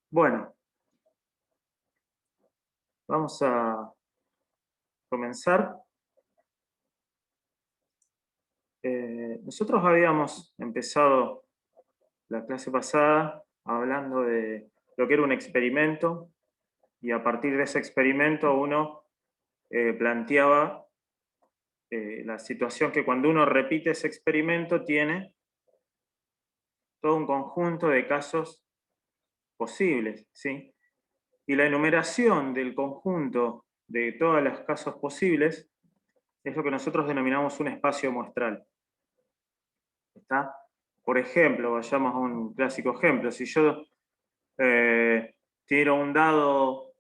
Bueno, vamos a comenzar. Nosotros habíamos empezado la clase pasada hablando de lo que era un experimento y a partir de ese experimento uno planteaba la situación que cuando uno repite ese experimento tiene todo un conjunto de casos posibles, ¿sí? Y la enumeración del conjunto de todos los casos posibles es lo que nosotros denominamos un espacio muestral. ¿Está? Por ejemplo, vayamos a un clásico ejemplo. Si yo tiro un dado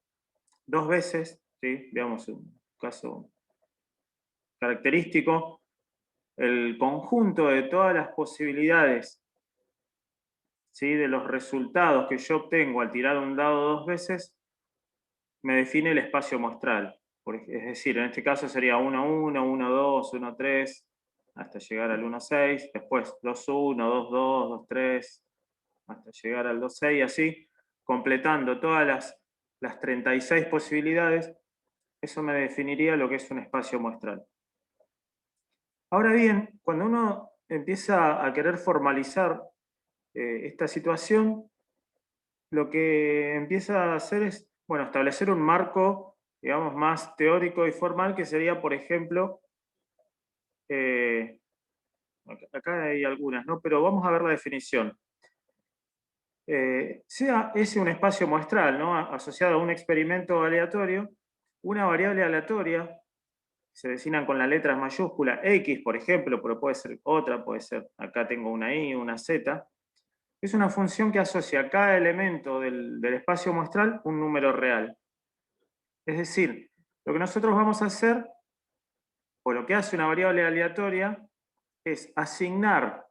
dos veces, ¿sí? Veamos un caso característico, el conjunto de todas las posibilidades, ¿sí? De los resultados que yo obtengo al tirar un dado dos veces, me define el espacio muestral. Es decir, en este caso sería 1-1, 1-2, 1-3, hasta llegar al 1-6, después 2-1, 2-2, 2-3, hasta llegar al 2-6, y así, completando todas las 36 posibilidades, eso me definiría lo que es un espacio muestral. Ahora bien, cuando uno empieza a querer formalizar esta situación, lo que empieza a hacer es, bueno, establecer un marco, digamos, más teórico y formal, que sería, por ejemplo, eh, acá hay algunas, ¿no? Pero vamos a ver la definición. Sea ese un espacio muestral, ¿no? Asociado a un experimento aleatorio, una variable aleatoria, se designan con la letra mayúscula X, por ejemplo, pero puede ser otra, puede ser, acá tengo una Y, una Z, es una función que asocia a cada elemento del espacio muestral un número real. Es decir, lo que nosotros vamos a hacer, o lo que hace una variable aleatoria, es asignar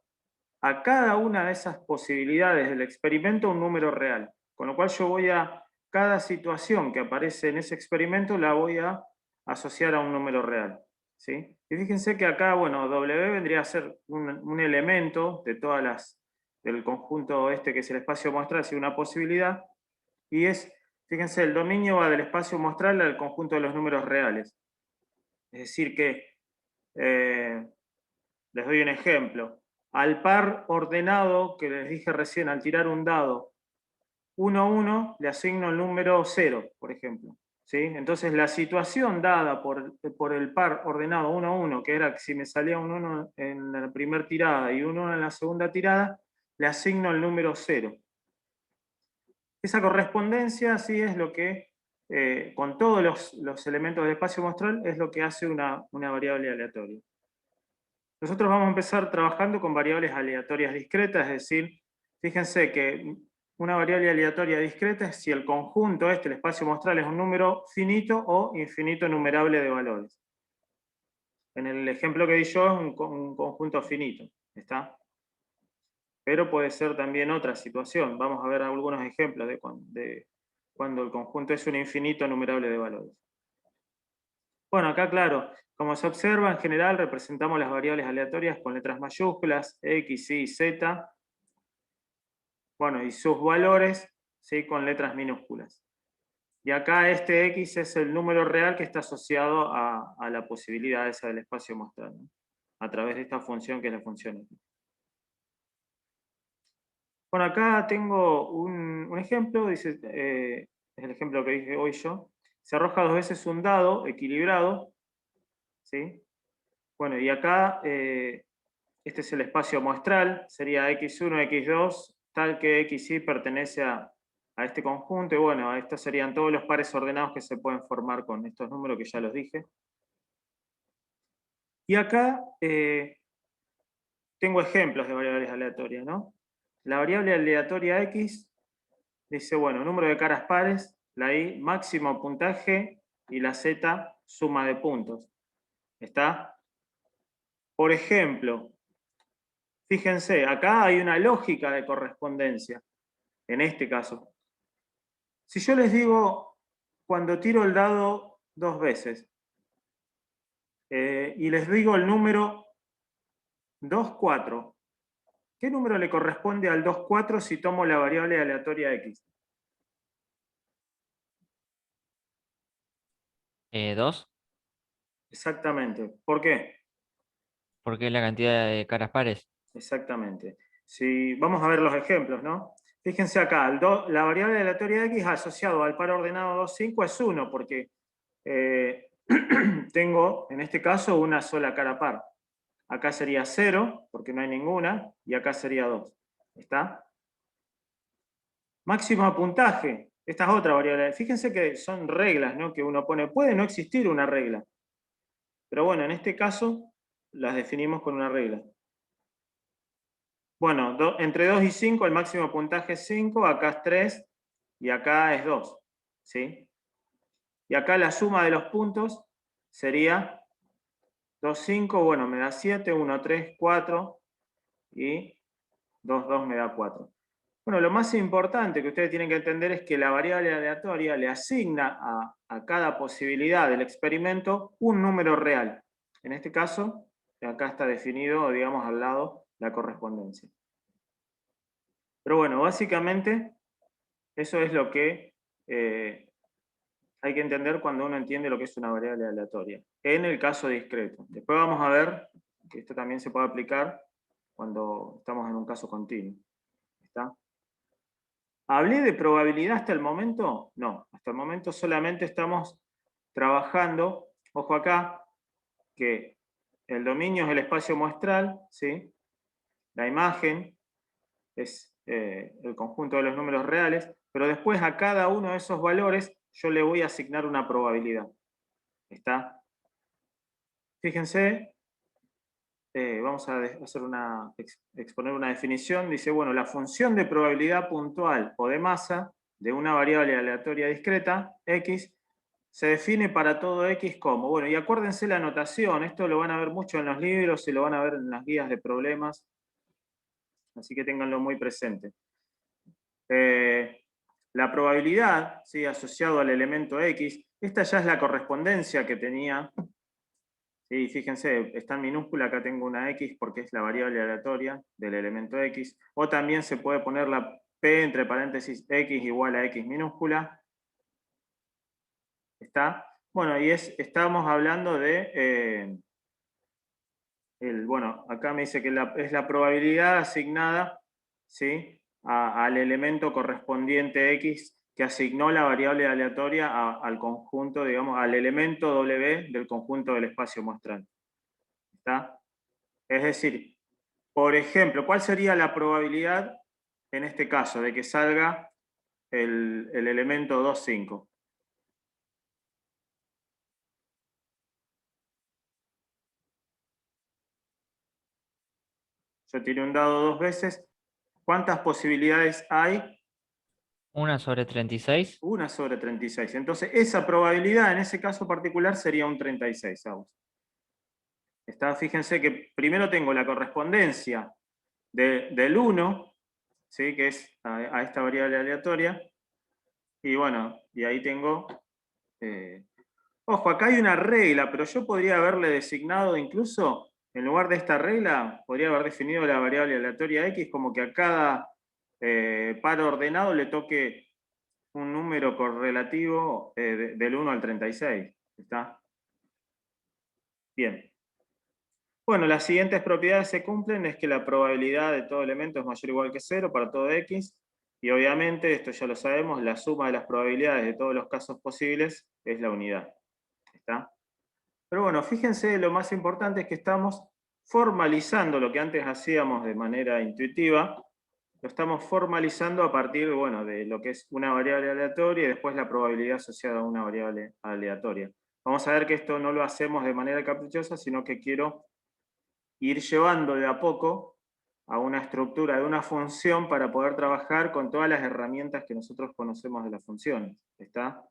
a cada una de esas posibilidades del experimento un número real. Con lo cual yo voy a, cada situación que aparece en ese experimento la voy a asociar a un número real. ¿Sí? Y fíjense que acá, bueno, W vendría a ser un elemento de todas del conjunto este que es el espacio muestral, es una posibilidad, y es, fíjense, el dominio va del espacio muestral al conjunto de los números reales. Es decir que, les doy un ejemplo, al par ordenado que les dije recién, al tirar un dado 1-1, le asigno el número 0, por ejemplo. ¿Sí? Entonces la situación dada por el par ordenado 1-1, que era que si me salía un 1 en la primera tirada y un 1 en la segunda tirada, le asigno el número 0. Esa correspondencia sí es lo que, con todos los elementos del espacio muestral, es lo que hace una variable aleatoria. Nosotros vamos a empezar trabajando con variables aleatorias discretas, es decir, fíjense que una variable aleatoria discreta es si el conjunto el espacio muestral, es un número finito o infinito numerable de valores. En el ejemplo que di yo es un conjunto finito, ¿está? Pero puede ser también otra situación. Vamos a ver algunos ejemplos de cuando el conjunto es un infinito numerable de valores. Bueno, acá claro, como se observa, en general representamos las variables aleatorias con letras mayúsculas, X, Y, Z, bueno, y sus valores, ¿sí? Con letras minúsculas. Y acá este X es el número real que está asociado a la posibilidad esa del espacio muestral, ¿no? A través de esta función que es la función X. Bueno, acá tengo un ejemplo, dice, es el ejemplo que dije hoy yo. Se arroja dos veces un dado equilibrado, ¿sí? Bueno, y acá este es el espacio muestral, sería x1, x2, tal que xy pertenece a este conjunto, y bueno, estos serían todos los pares ordenados que se pueden formar con estos números que ya los dije. Y acá tengo ejemplos de variables aleatorias, ¿no? La variable aleatoria x dice, bueno, número de caras pares, la y máximo puntaje y la z suma de puntos. ¿Está? Por ejemplo, fíjense, acá hay una lógica de correspondencia, en este caso. Si yo les digo, cuando tiro el dado dos veces, y les digo el número 2,4, ¿qué número le corresponde al 2,4 si tomo la variable aleatoria x? 2, Exactamente. ¿Por qué? porque es la cantidad de caras pares. Exactamente. Si vamos a ver los ejemplos, ¿no? Fíjense acá, la variable aleatoria de x asociado al par ordenado 2, 5 es 1, porque tengo, en este caso, una sola cara par. Acá sería 0, porque no hay ninguna, y acá sería 2. ¿Está? Máximo puntaje. Esta es otra variable. Fíjense que son reglas, ¿no?, que uno pone. Puede no existir una regla, pero bueno, en este caso las definimos con una regla. Bueno, entre 2 y 5 el máximo puntaje es 5, acá es 3 y acá es 2. ¿Sí? Y acá la suma de los puntos sería 2, 5, bueno, me da 7, 1, 3, 4 y 2, 2 me da 4. Bueno, lo más importante que ustedes tienen que entender es que la variable aleatoria le asigna a cada posibilidad del experimento un número real. En este caso, acá está definido, digamos, al lado la correspondencia. Pero bueno, básicamente eso es lo que hay que entender cuando uno entiende lo que es una variable aleatoria, en el caso discreto. Después vamos a ver que esto también se puede aplicar cuando estamos en un caso continuo. ¿Está? ¿Hablé de probabilidad hasta el momento? No, hasta el momento solamente estamos trabajando, ojo acá, que el dominio es el espacio muestral, ¿sí? La imagen es el conjunto de los números reales, pero después a cada uno de esos valores yo le voy a asignar una probabilidad. ¿Está? Fíjense, vamos a exponer una definición. Dice, bueno, la función de probabilidad puntual o de masa de una variable aleatoria discreta, x, se define para todo x como, bueno, y acuérdense la notación, esto lo van a ver mucho en los libros y lo van a ver en las guías de problemas, así que ténganlo muy presente. La probabilidad, ¿sí?, asociado al elemento x, esta ya es la correspondencia que tenía. Sí, fíjense, está en minúscula, acá tengo una x porque es la variable aleatoria del elemento x, o también se puede poner la p entre paréntesis x igual a x minúscula. ¿Está? Bueno, y estamos hablando de, bueno, acá me dice que es la probabilidad asignada, ¿sí?, al elemento correspondiente x que asignó la variable aleatoria al conjunto, digamos, al elemento w del conjunto del espacio muestral. ¿Está? Es decir, por ejemplo, ¿cuál sería la probabilidad en este caso de que salga el elemento 2, 5? Yo tiré un dado 2 veces. ¿Cuántas posibilidades hay? 1 sobre 36. 1 sobre 36. Entonces, esa probabilidad en ese caso particular sería un 36. Fíjense que primero tengo la correspondencia del 1, ¿sí?, que es a esta variable aleatoria, y bueno, y ahí tengo... ojo, acá hay una regla, pero yo podría haberle designado incluso, en lugar de esta regla, podría haber definido la variable aleatoria x como que a cada par ordenado le toque un número correlativo del 1 al 36. ¿Está? Bien. Bueno, las siguientes propiedades se cumplen, es que la probabilidad de todo elemento es mayor o igual que 0 para todo x, y obviamente, esto ya lo sabemos, la suma de las probabilidades de todos los casos posibles es la unidad. ¿Está? Pero bueno, fíjense, lo más importante es que estamos formalizando lo que antes hacíamos de manera intuitiva, lo estamos formalizando a partir, bueno, de lo que es una variable aleatoria y después la probabilidad asociada a una variable aleatoria. Vamos a ver que esto no lo hacemos de manera caprichosa, sino que quiero ir llevando de a poco a una estructura de una función para poder trabajar con todas las herramientas que nosotros conocemos de las funciones. ¿Está?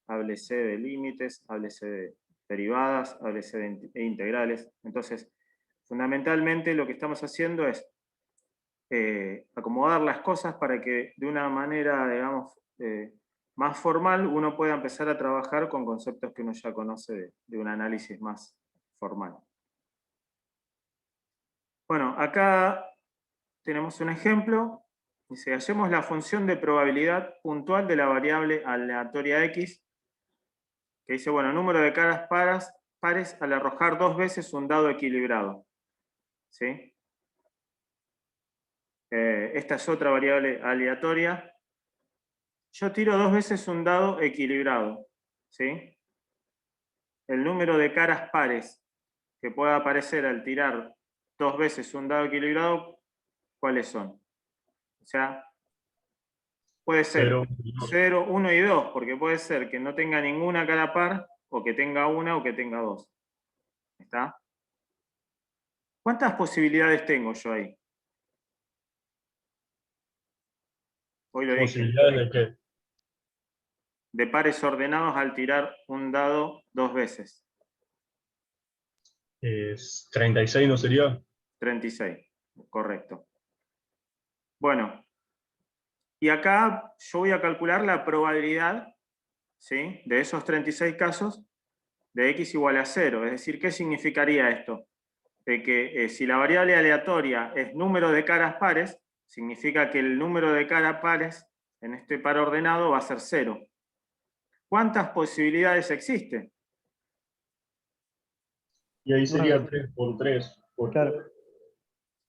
Háblese de límites, háblese de derivadas, háblese de integrales. Entonces, fundamentalmente lo que estamos haciendo es acomodar las cosas para que de una manera, digamos, más formal uno pueda empezar a trabajar con conceptos que uno ya conoce de un análisis más formal. Bueno, acá tenemos un ejemplo. Dice, hallemos la función de probabilidad puntual de la variable aleatoria x que dice, bueno, número de caras pares al arrojar 2 veces un dado equilibrado. ¿Sí? Esta es otra variable aleatoria. Yo tiro 2 veces un dado equilibrado. ¿Sí? El número de caras pares que pueda aparecer al tirar 2 veces un dado equilibrado, ¿cuáles son? O sea, puede ser 0, 1 y 2, porque puede ser que no tenga ninguna cara par, o que tenga una, o que tenga dos. ¿Está? ¿Cuántas posibilidades tengo yo ahí? Hoy lo dije. ¿Posibilidades de qué? De pares ordenados al tirar un dado 2 veces. 36 no sería. 36, correcto. Bueno, y acá yo voy a calcular la probabilidad, ¿sí?, de esos 36 casos de x igual a 0. Es decir, ¿qué significaría esto? De que si la variable aleatoria es número de caras pares, significa que el número de caras pares en este par ordenado va a ser 0. ¿Cuántas posibilidades existen? Y ahí sería 9. 3 por 3. Porque Claro.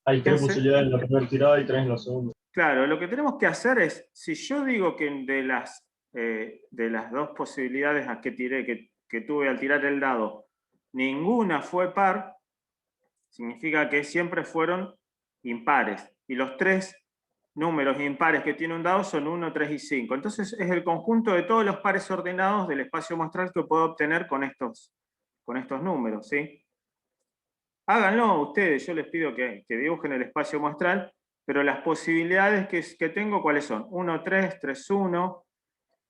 hay 3 Fíjense. posibilidades en la primera tirada y 3 en la segunda. Claro, lo que tenemos que hacer es, si yo digo que de las 2 posibilidades que tiré, que tuve al tirar el dado, ninguna fue par, significa que siempre fueron impares. Y los 3 números impares que tiene un dado son 1, 3 y 5. Entonces es el conjunto de todos los pares ordenados del espacio muestral que puedo obtener con estos números, ¿sí? Háganlo ustedes, yo les pido que dibujen el espacio muestral, pero las posibilidades que tengo, ¿cuáles son? 1, 3, 3, 1,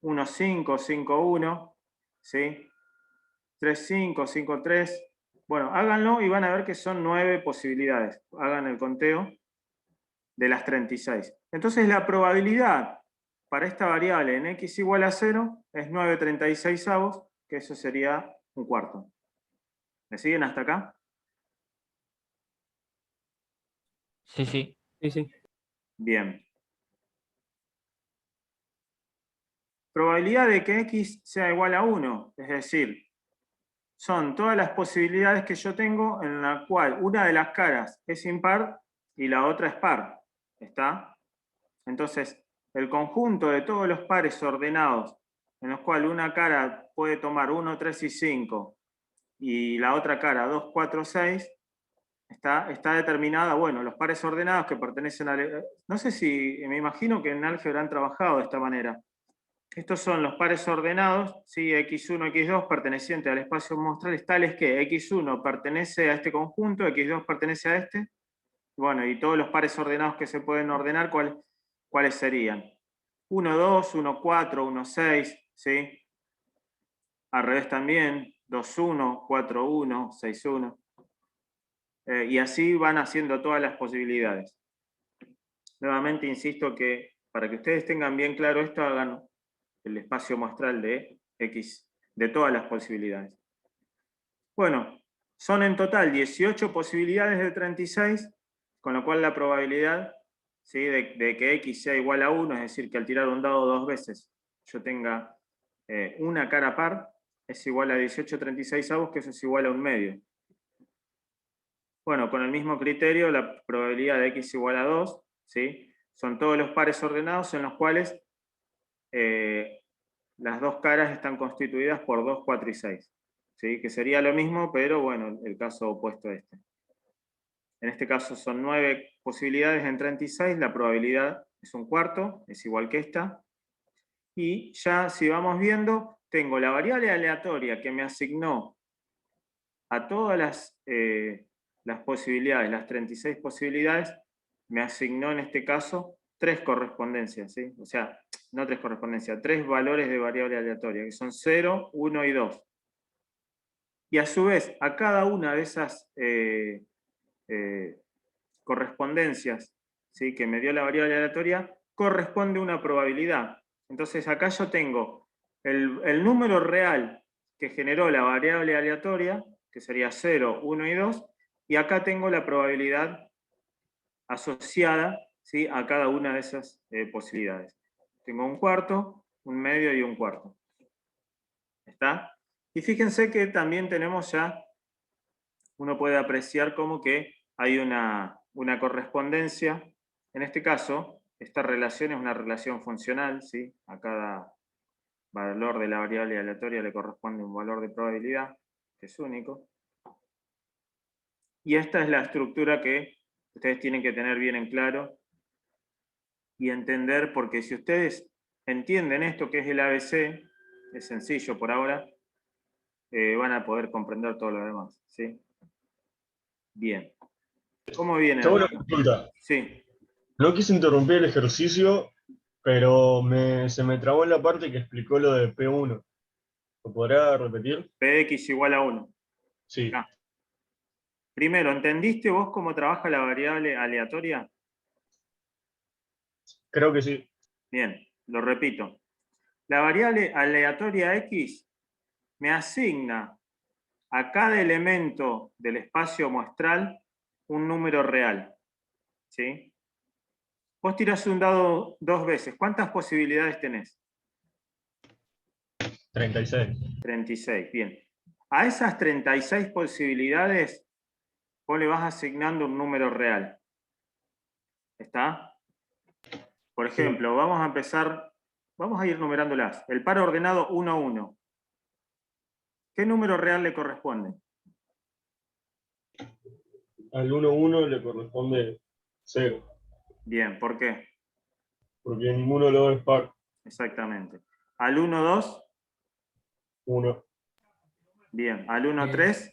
1, 5, 5, 1, ¿sí? 3, 5, 5, 3. Bueno, háganlo y van a ver que son 9 posibilidades. Hagan el conteo de las 36. Entonces la probabilidad para esta variable en x igual a 0 es 9/36, que eso sería un cuarto. ¿Me siguen hasta acá? Sí, sí. Sí, sí. Bien. Probabilidad de que x sea igual a 1, es decir, son todas las posibilidades que yo tengo en la cual una de las caras es impar y la otra es par. ¿Está? Entonces, el conjunto de todos los pares ordenados en los cuales una cara puede tomar 1, 3 y 5 y la otra cara 2, 4, 6, está determinada, bueno, los pares ordenados que pertenecen a... No sé si, me imagino que en álgebra han trabajado de esta manera. Estos son los pares ordenados, ¿sí? X1, X2 pertenecientes al espacio muestral, tales que X1 pertenece a este conjunto, X2 pertenece a este. Bueno, y todos los pares ordenados que se pueden ordenar, ¿cuáles serían? 1, 2, 1, 4, 1, 6, ¿sí? Al revés también, 2, 1, 4, 1, 6, 1. Y así van haciendo todas las posibilidades. Nuevamente insisto que para que ustedes tengan bien claro esto, hagan el espacio muestral de X, de todas las posibilidades. Bueno, son en total 18 posibilidades de 36, con lo cual la probabilidad, ¿sí?, de que X sea igual a 1, es decir, que al tirar un dado 2 veces yo tenga una cara par, es igual a 18/36, que eso es igual a un medio. Bueno, con el mismo criterio, la probabilidad de X igual a 2, ¿sí?, son todos los pares ordenados en los cuales las dos caras están constituidas por 2, 4 y 6. ¿Sí? Que sería lo mismo, pero bueno, el caso opuesto a este. En este caso son 9 posibilidades en 36, la probabilidad es un cuarto, es igual que esta. Y ya si vamos viendo, tengo la variable aleatoria que me asignó a todas las posibilidades, las 36 posibilidades, me asignó en este caso 3 correspondencias, ¿sí? O sea, no 3 correspondencias, 3 valores de variable aleatoria, que son 0, 1 y 2. Y a su vez, a cada una de esas correspondencias, ¿sí?, que me dio la variable aleatoria, corresponde una probabilidad. Entonces acá yo tengo el número real que generó la variable aleatoria, que sería 0, 1 y 2, y acá tengo la probabilidad asociada, ¿sí?, a cada una de esas posibilidades. Tengo un cuarto, un medio y un cuarto. ¿Está? Y fíjense que también tenemos ya, uno puede apreciar como que hay una correspondencia. En este caso, esta relación es una relación funcional, ¿sí? A cada valor de la variable aleatoria le corresponde un valor de probabilidad, que es único. Y esta es la estructura que ustedes tienen que tener bien en claro y entender, porque si ustedes entienden esto que es el ABC, es sencillo por ahora, van a poder comprender todo lo demás, ¿sí? Bien. ¿Cómo viene? Tengo una consulta. Sí. No quise interrumpir el ejercicio, pero se me trabó en la parte que explicó lo de P1. ¿Lo podrá repetir? Px igual a 1. Sí, Acá. Primero, ¿entendiste vos cómo trabaja la variable aleatoria? creo que sí. Bien, lo repito. La variable aleatoria x me asigna a cada elemento del espacio muestral un número real. ¿Sí? Vos tirás un dado 2 veces. ¿Cuántas posibilidades tenés? 36. 36. Bien. A esas 36 posibilidades, vos le vas asignando un número real. ¿Está? Por Sí. ejemplo, vamos a empezar, vamos a ir numerándolas. El par ordenado 1, 1. ¿Qué número real le corresponde? Al 1-1 le corresponde 0, Bien, ¿por qué? porque ninguno de los dos es par. Exactamente. Al 1, 2, 1. bien. Al 1, 3,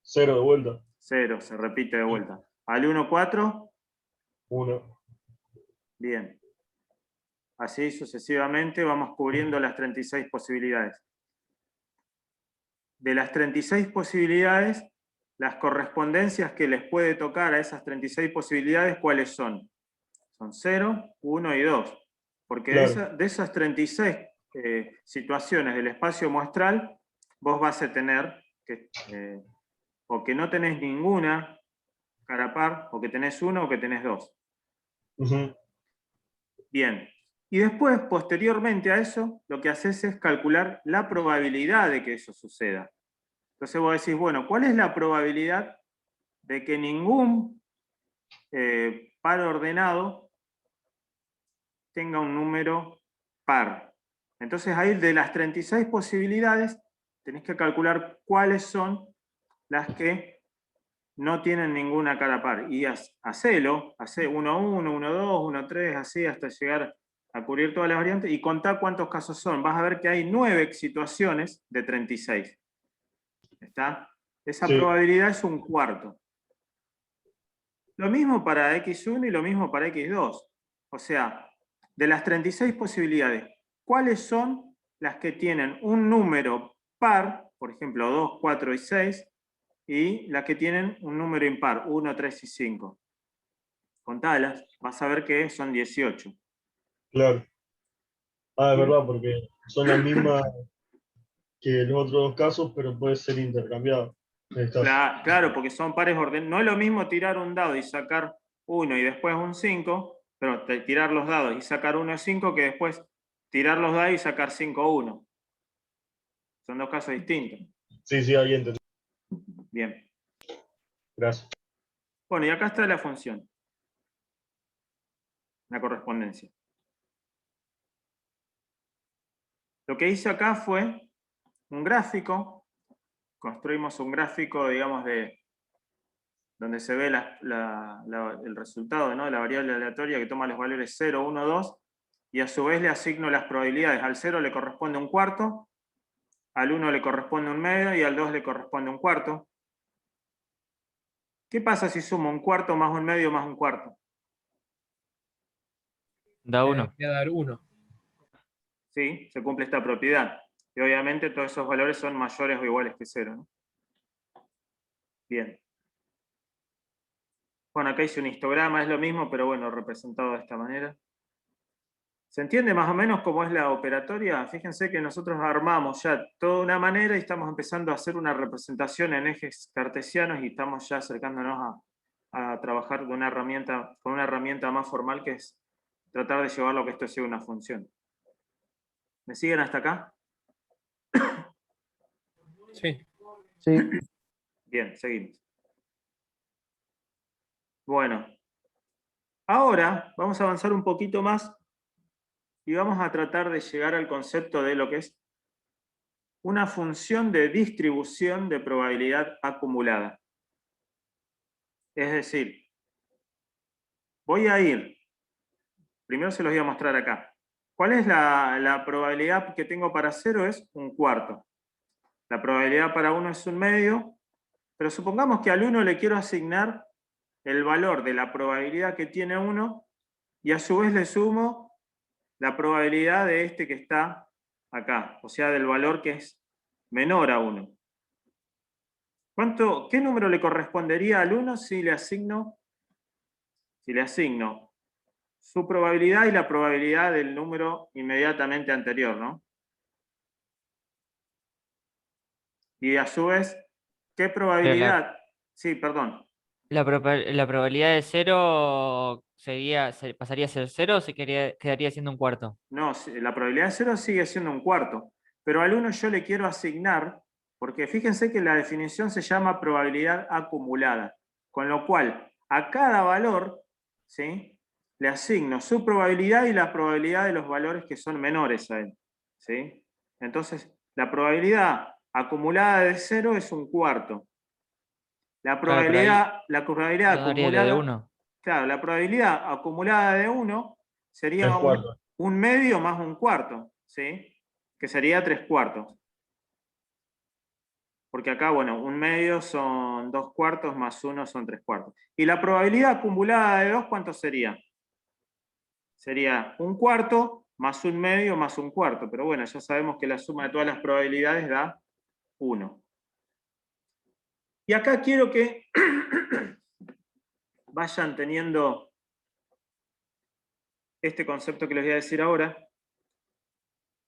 0 de vuelta. 0, se repite de vuelta. Al 1, 4, 1. bien. Así sucesivamente vamos cubriendo las 36 posibilidades. De las 36 posibilidades, las correspondencias que les puede tocar a esas 36 posibilidades, ¿cuáles son? Son 0, 1 y 2. Porque Claro. de esas 36 situaciones del espacio muestral, vos vas a tener que, o que no tenés ninguna cara par, o que tenés 1 o que tenés 2. Ujú. Bien. Y después, posteriormente a eso, lo que haces es calcular la probabilidad de que eso suceda. Entonces vos decís, bueno, ¿cuál es la probabilidad de que ningún par ordenado tenga un número par? Entonces ahí de las 36 posibilidades tenés que calcular cuáles son las que no tienen ninguna cara par. Y hacelo, hacé 1, 1, 1, 2, 1, 3, así hasta llegar a cubrir todas las variantes y contá cuántos casos son. Vas a ver que hay 9 situaciones de 36. ¿Está? Esa Sí, probabilidad es un cuarto. Lo mismo para x1 y lo mismo para x2. O sea, de las 36 posibilidades, ¿cuáles son las que tienen un número par, por ejemplo 2, 4 y 6, y las que tienen un número impar, 1, 3 y 5? Contalas, vas a ver que son 18. claro. Ah, es Bien. verdad, porque son las mismas que los otros dos casos, pero puede ser intercambiado. En este caso. Claro, porque son pares ordenados. No es lo mismo tirar un dado y sacar 1 y después un 5, pero tirar los dados y sacar 1 y 5 que después tirar los dados y sacar 5 1. Son dos casos distintos. Sí, sí, ahí entendí. Bien. Gracias. Bueno, y acá está la función, la correspondencia. Lo que hice acá fue un gráfico, construimos un gráfico, digamos, de donde se ve el resultado, ¿no?, de la variable aleatoria que toma los valores 0, 1, 2, y a su vez le asigno las probabilidades. Al 0 le corresponde un cuarto, al 1 le corresponde un medio y al 2 le corresponde un cuarto. ¿Qué pasa si sumo un cuarto más un medio más un cuarto? Da 1. Voy a dar 1. ¿Sí? Se cumple esta propiedad. Y obviamente todos esos valores son mayores o iguales que 0, ¿no? Bien. Bueno, acá hice un histograma, es lo mismo, pero bueno, representado de esta manera. ¿Se entiende más o menos cómo es la operatoria? Fíjense que nosotros armamos ya toda una manera y estamos empezando a hacer una representación en ejes cartesianos y estamos ya acercándonos a trabajar con una herramienta más formal, que es tratar de llevarlo a que esto sea una función. ¿Me siguen hasta acá? Sí. Sí. Bien, seguimos. Bueno, ahora vamos a avanzar un poquito más y vamos a tratar de llegar al concepto de lo que es una función de distribución de probabilidad acumulada. Es decir, voy a ir, primero se los voy a mostrar acá. ¿Cuál es la probabilidad que tengo para 0? Es 1/4. La probabilidad para 1 es 1/2, pero supongamos que al 1 le quiero asignar el valor de la probabilidad que tiene 1 y a su vez le sumo la probabilidad de este que está acá, o sea, del valor que es menor a 1. ¿Qué número le correspondería al 1 si le asigno su probabilidad y la probabilidad del número inmediatamente anterior, ¿no? Y a su vez, ¿qué probabilidad? Sí, perdón. La probabilidad de 0 pasaría a ser 0 o quedaría siendo 1/4. No, la probabilidad de 0 sigue siendo 1/4, pero al 1 yo le quiero asignar, porque fíjense que la definición se llama probabilidad acumulada, con lo cual a cada valor, ¿sí?, le asigno su probabilidad y la probabilidad de los valores que son menores a él, ¿sí? Entonces, la probabilidad acumulada de 0 es 1/4. La Claro, pero ahí probabilidad no daría lo de acumulada, 1. claro, la probabilidad acumulada de 1 sería 3/4. 1/2 más 1/4, ¿sí? Que sería 3/4. Porque acá, bueno, 1/2 son 2/4 más 1 son 3/4. Y la probabilidad acumulada de 2, ¿cuánto sería? Sería 1/4 más 1/2 más 1/4. Pero bueno, ya sabemos que la suma de todas las probabilidades da 1. Y acá quiero que vayan teniendo este concepto que les voy a decir ahora.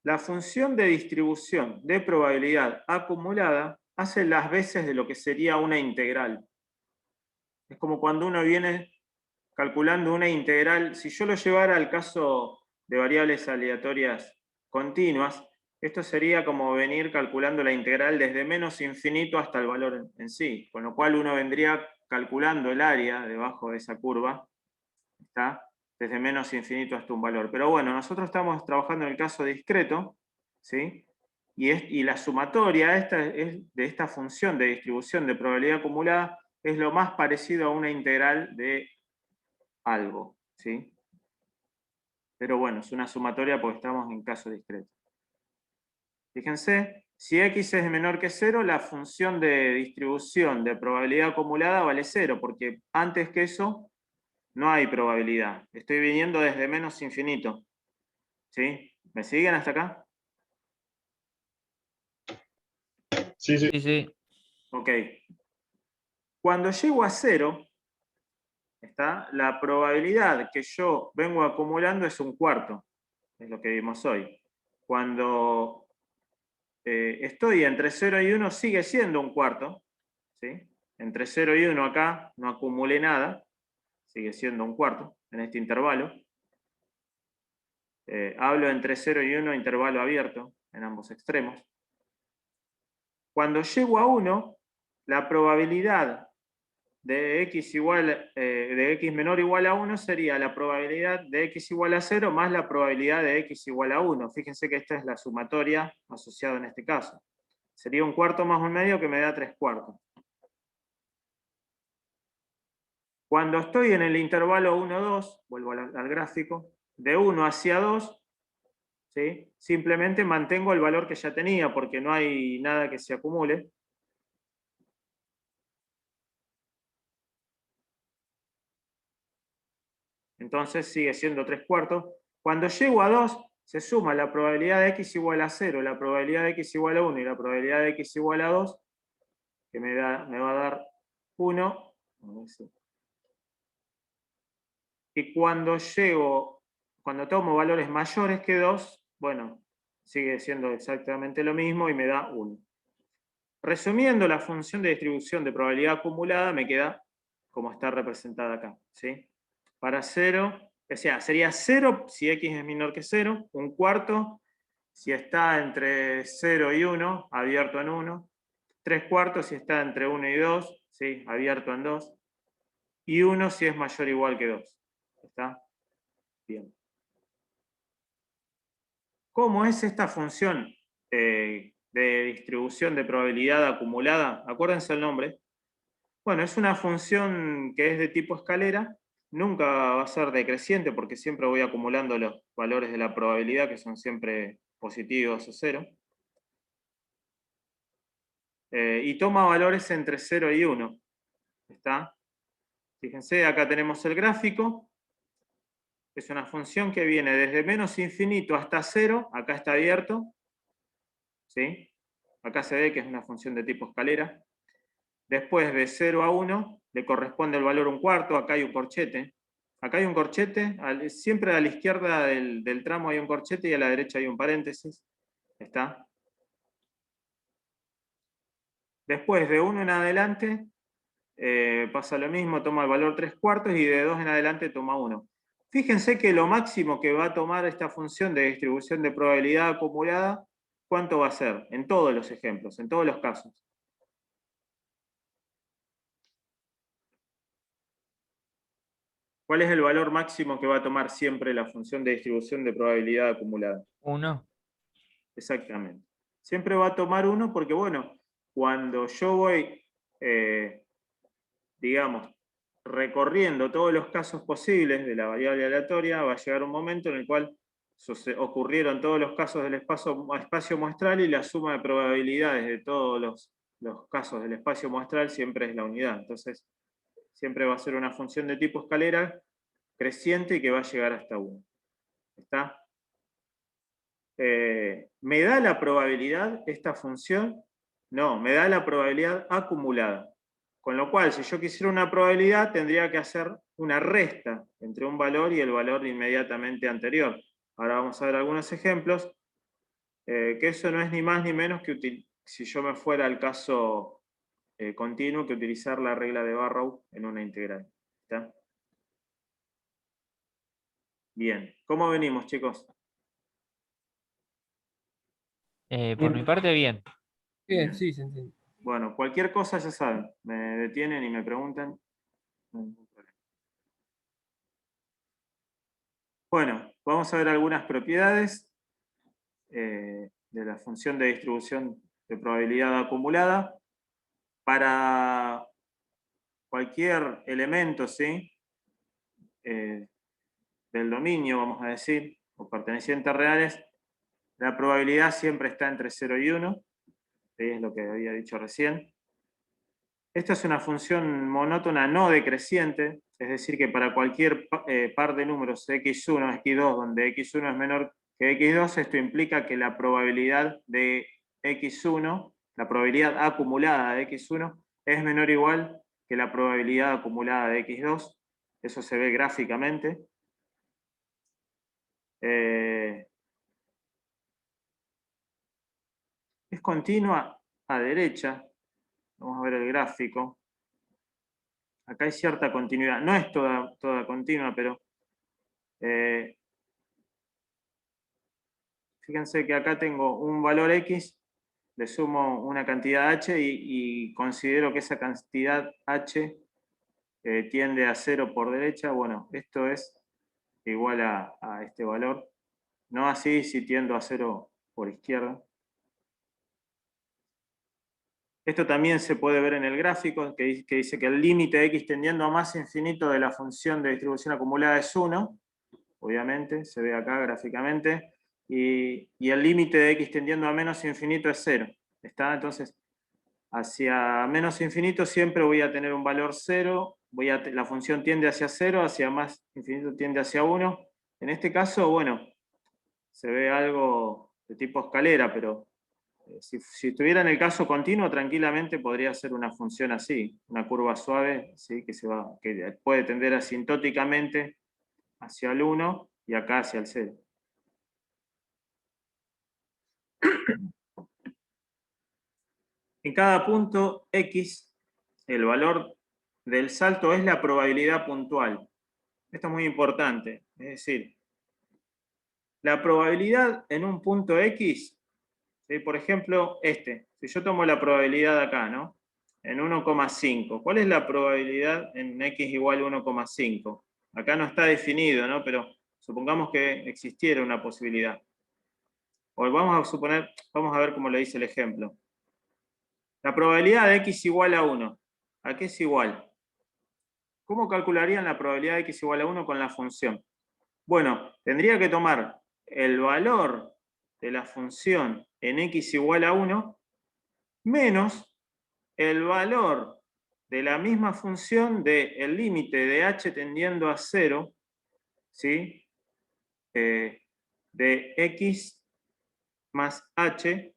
La función de distribución de probabilidad acumulada hace las veces de lo que sería una integral. Es como cuando uno viene calculando una integral. Si yo lo llevara al caso de variables aleatorias continuas, esto sería como venir calculando la integral desde menos infinito hasta el valor en sí, con lo cual uno vendría calculando el área debajo de esa curva, ¿está?, desde menos infinito hasta un valor. Pero bueno, nosotros estamos trabajando en el caso discreto, ¿sí? Y la sumatoria de esta función de distribución de probabilidad acumulada es lo más parecido a una integral de algo, ¿sí? Pero bueno, es una sumatoria porque estamos en caso discreto. Fíjense, si x es menor que 0, la función de distribución de probabilidad acumulada vale 0, porque antes que eso no hay probabilidad. Estoy viniendo desde menos infinito. ¿Sí? ¿Me siguen hasta acá? Sí, sí. Sí, sí. Ok. Cuando llego a 0, ¿está?, la probabilidad que yo vengo acumulando es 1/4. Es lo que vimos hoy. Cuando estoy entre 0 y 1 sigue siendo 1/4. ¿Sí? Entre 0 y 1 acá no acumulé nada. Sigue siendo 1/4 en este intervalo. Hablo entre 0 y 1, intervalo abierto en ambos extremos. Cuando llego a 1, la probabilidad de x menor o igual a 1 sería la probabilidad de x igual a 0 más la probabilidad de x igual a 1. Fíjense que esta es la sumatoria asociada en este caso. Sería 1/4 más 1/2 que me da 3/4. Cuando estoy en el intervalo 1, 2, vuelvo al gráfico, de 1 hacia 2, ¿sí?, simplemente mantengo el valor que ya tenía porque no hay nada que se acumule. Entonces sigue siendo 3/4. Cuando llego a 2, se suma la probabilidad de x igual a 0, la probabilidad de x igual a 1 y la probabilidad de x igual a 2, que me va a dar 1. Y cuando tomo valores mayores que 2, bueno, sigue siendo exactamente lo mismo y me da 1. Resumiendo, la función de distribución de probabilidad acumulada me queda como está representada acá, ¿sí? Para 0, o sea, sería 0 si x es menor que 0, 1/4 si está entre 0 y 1, abierto en 1, 3/4 si está entre 1 y 2, ¿sí? Abierto en 2, y 1 si es mayor o igual que 2. ¿Está? Bien. ¿Cómo es esta función de distribución de probabilidad acumulada? Acuérdense el nombre. Bueno, es una función que es de tipo escalera, nunca va a ser decreciente porque siempre voy acumulando los valores de la probabilidad que son siempre positivos o 0. Y toma valores entre 0 y 1. ¿Está? Fíjense, acá tenemos el gráfico. Es una función que viene desde menos infinito hasta 0, acá está abierto. ¿Sí? Acá se ve que es una función de tipo escalera. Después de 0 a 1 le corresponde el valor 1/4, acá hay un corchete. Acá hay un corchete, siempre a la izquierda del tramo hay un corchete y a la derecha hay un paréntesis. ¿Está? Después de 1 en adelante pasa lo mismo, toma el valor 3/4 y de 2 en adelante toma 1. Fíjense que lo máximo que va a tomar esta función de distribución de probabilidad acumulada, ¿cuánto va a ser? En todos los ejemplos, en todos los casos. ¿Cuál es el valor máximo que va a tomar siempre la función de distribución de probabilidad acumulada? 1. Exactamente. Siempre va a tomar 1 porque, bueno, cuando yo voy, digamos, recorriendo todos los casos posibles de la variable aleatoria, va a llegar un momento en el cual ocurrieron todos los casos del espacio muestral y la suma de probabilidades de todos los casos del espacio muestral siempre es la unidad. Entonces, siempre va a ser una función de tipo escalera creciente y que va a llegar hasta 1. ¿Está? ¿Me da la probabilidad esta función? No, me da la probabilidad acumulada. Con lo cual, si yo quisiera una probabilidad, tendría que hacer una resta entre un valor y el valor inmediatamente anterior. Ahora vamos a ver algunos ejemplos, que eso no es ni más ni menos que si yo me fuera al caso continuo, que utilizar la regla de Barrow en una integral. ¿Está? Bien, ¿cómo venimos, chicos? Por mi parte, bien. Bien, sí, se entiende. Bueno, cualquier cosa ya saben, me detienen y me preguntan. No hay ningún problema. Bueno, vamos a ver algunas propiedades de la función de distribución de probabilidad acumulada. Para cualquier elemento, ¿sí? Del dominio, vamos a decir, o pertenecientes reales, la probabilidad siempre está entre 0 y 1, ¿sí? Es lo que había dicho recién. Esta es una función monótona no decreciente, es decir, que para cualquier par de números x1, x2, donde x1 es menor que x2, esto implica que la probabilidad de x1, la probabilidad acumulada de x1, es menor o igual que la probabilidad acumulada de x2. Eso se ve gráficamente. Es continua a derecha. Vamos a ver el gráfico. Acá hay cierta continuidad. No es toda continua, pero fíjense que acá tengo un valor x, le sumo una cantidad h y considero que esa cantidad h tiende a 0 por derecha. Bueno, esto es igual a este valor. No así si tiendo a 0 por izquierda. Esto también se puede ver en el gráfico, que dice que el límite de x tendiendo a más infinito de la función de distribución acumulada es 1. Obviamente, se ve acá gráficamente. Y el límite de x tendiendo a menos infinito es 0. ¿Está? Entonces, hacia menos infinito siempre voy a tener un valor 0. La función tiende hacia 0, hacia más infinito tiende hacia 1. En este caso, bueno, se ve algo de tipo escalera, pero si estuviera en el caso continuo, tranquilamente podría ser una función así, una curva suave, ¿sí? que puede tender asintóticamente hacia el 1 y acá hacia el 0. En cada punto X, el valor del salto es la probabilidad puntual. Esto es muy importante. Es decir, la probabilidad en un punto X, ¿sí? Por ejemplo, Si yo tomo la probabilidad acá, ¿no? En 1,5. ¿Cuál es la probabilidad en x igual a 1,5? Acá no está definido, ¿no? Pero supongamos que existiera una posibilidad. O vamos a suponer, vamos a ver cómo le dice el ejemplo. La probabilidad de x igual a 1. ¿A qué es igual? ¿Cómo calcularían la probabilidad de x igual a 1 con la función? Bueno, tendría que tomar el valor de la función en x igual a 1 menos el valor de la misma función del límite de h tendiendo a 0, ¿sí? De x más h,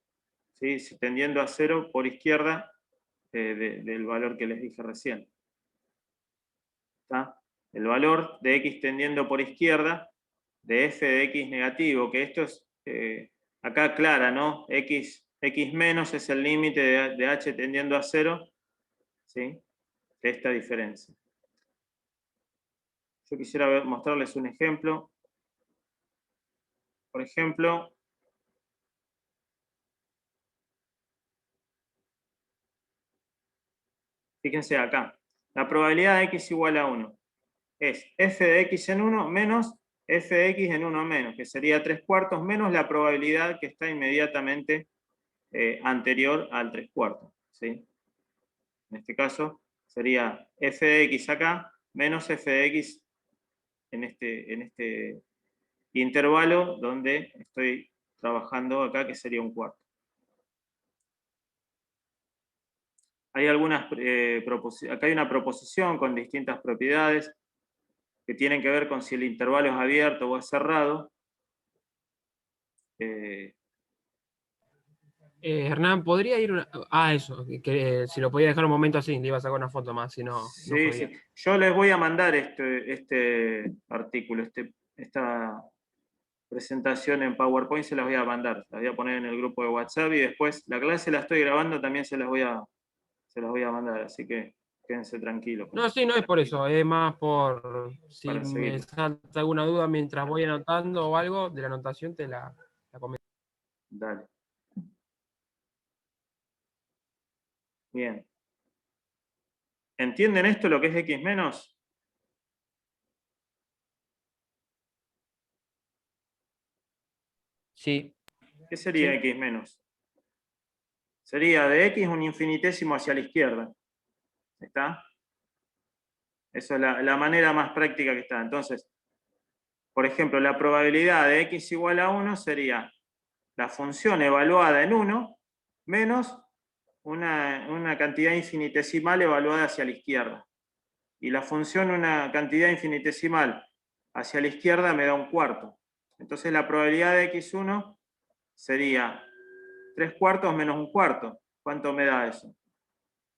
¿sí? Tendiendo a 0 por izquierda del valor que les dije recién. ¿Está? El valor de x tendiendo por izquierda de f de x negativo, que esto es acá aclara, ¿no? X menos es el límite de h tendiendo a 0, ¿sí? De esta diferencia. Yo quisiera mostrarles un ejemplo. Por ejemplo, fíjense acá, la probabilidad de x igual a 1 es f de x en 1 menos f de x en 1 menos, que sería 3/4 menos la probabilidad que está inmediatamente anterior al 3/4. ¿Sí? En este caso sería f de x acá menos f de x en este intervalo donde estoy trabajando acá, que sería 1/4. Hay acá hay una proposición con distintas propiedades que tienen que ver con si el intervalo es abierto o es cerrado. Hernán, ¿podría ir eso, que si lo podía dejar un momento así, le iba a sacar una foto más, si no, no Sí, podía. sí. Yo les voy a mandar este artículo, esta presentación en PowerPoint, se las voy a mandar. Las voy a poner en el grupo de WhatsApp y después la clase la estoy grabando, también se las voy a mandar, así que quédense tranquilos. No, sí, no es por eso, es más por si Para me seguir. salta alguna duda mientras voy anotando o algo de la anotación, te la comento. Dale. Bien. ¿Entienden esto lo que es x menos? Sí, ¿Qué sería Sí. x menos? Sería de x un infinitésimo hacia la izquierda. ¿Está? Esa es la manera más práctica que está. Entonces, por ejemplo, la probabilidad de x igual a 1 sería la función evaluada en 1 menos una cantidad infinitesimal evaluada hacia la izquierda. Y la función, una cantidad infinitesimal hacia la izquierda, me da 1/4. Entonces la probabilidad de x1 sería 3/4 menos 1/4. ¿Cuánto me da eso?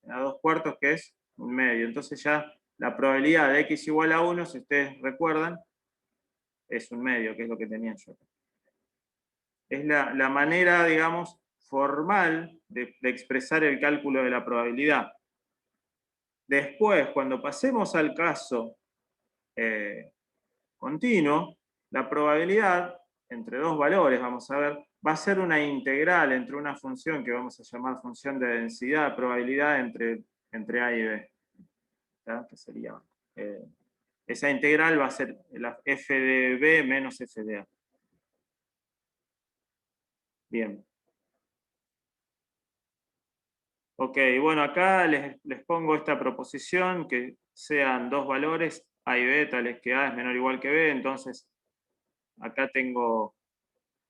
Me da 2/4, que es 1/2. Entonces ya la probabilidad de x igual a 1, si ustedes recuerdan, es 1/2, que es lo que tenía yo. Es la manera, digamos, formal de expresar el cálculo de la probabilidad. Después, cuando pasemos al caso continuo, la probabilidad entre dos valores, vamos a ver, va a ser una integral entre una función que vamos a llamar función de densidad de probabilidad entre A y B. ¿Ya? Que sería, esa integral va a ser la f de B menos f de A. Bien. Ok, bueno, acá les pongo esta proposición, que sean dos valores, A y B, tales que A es menor o igual que B. Entonces, acá tengo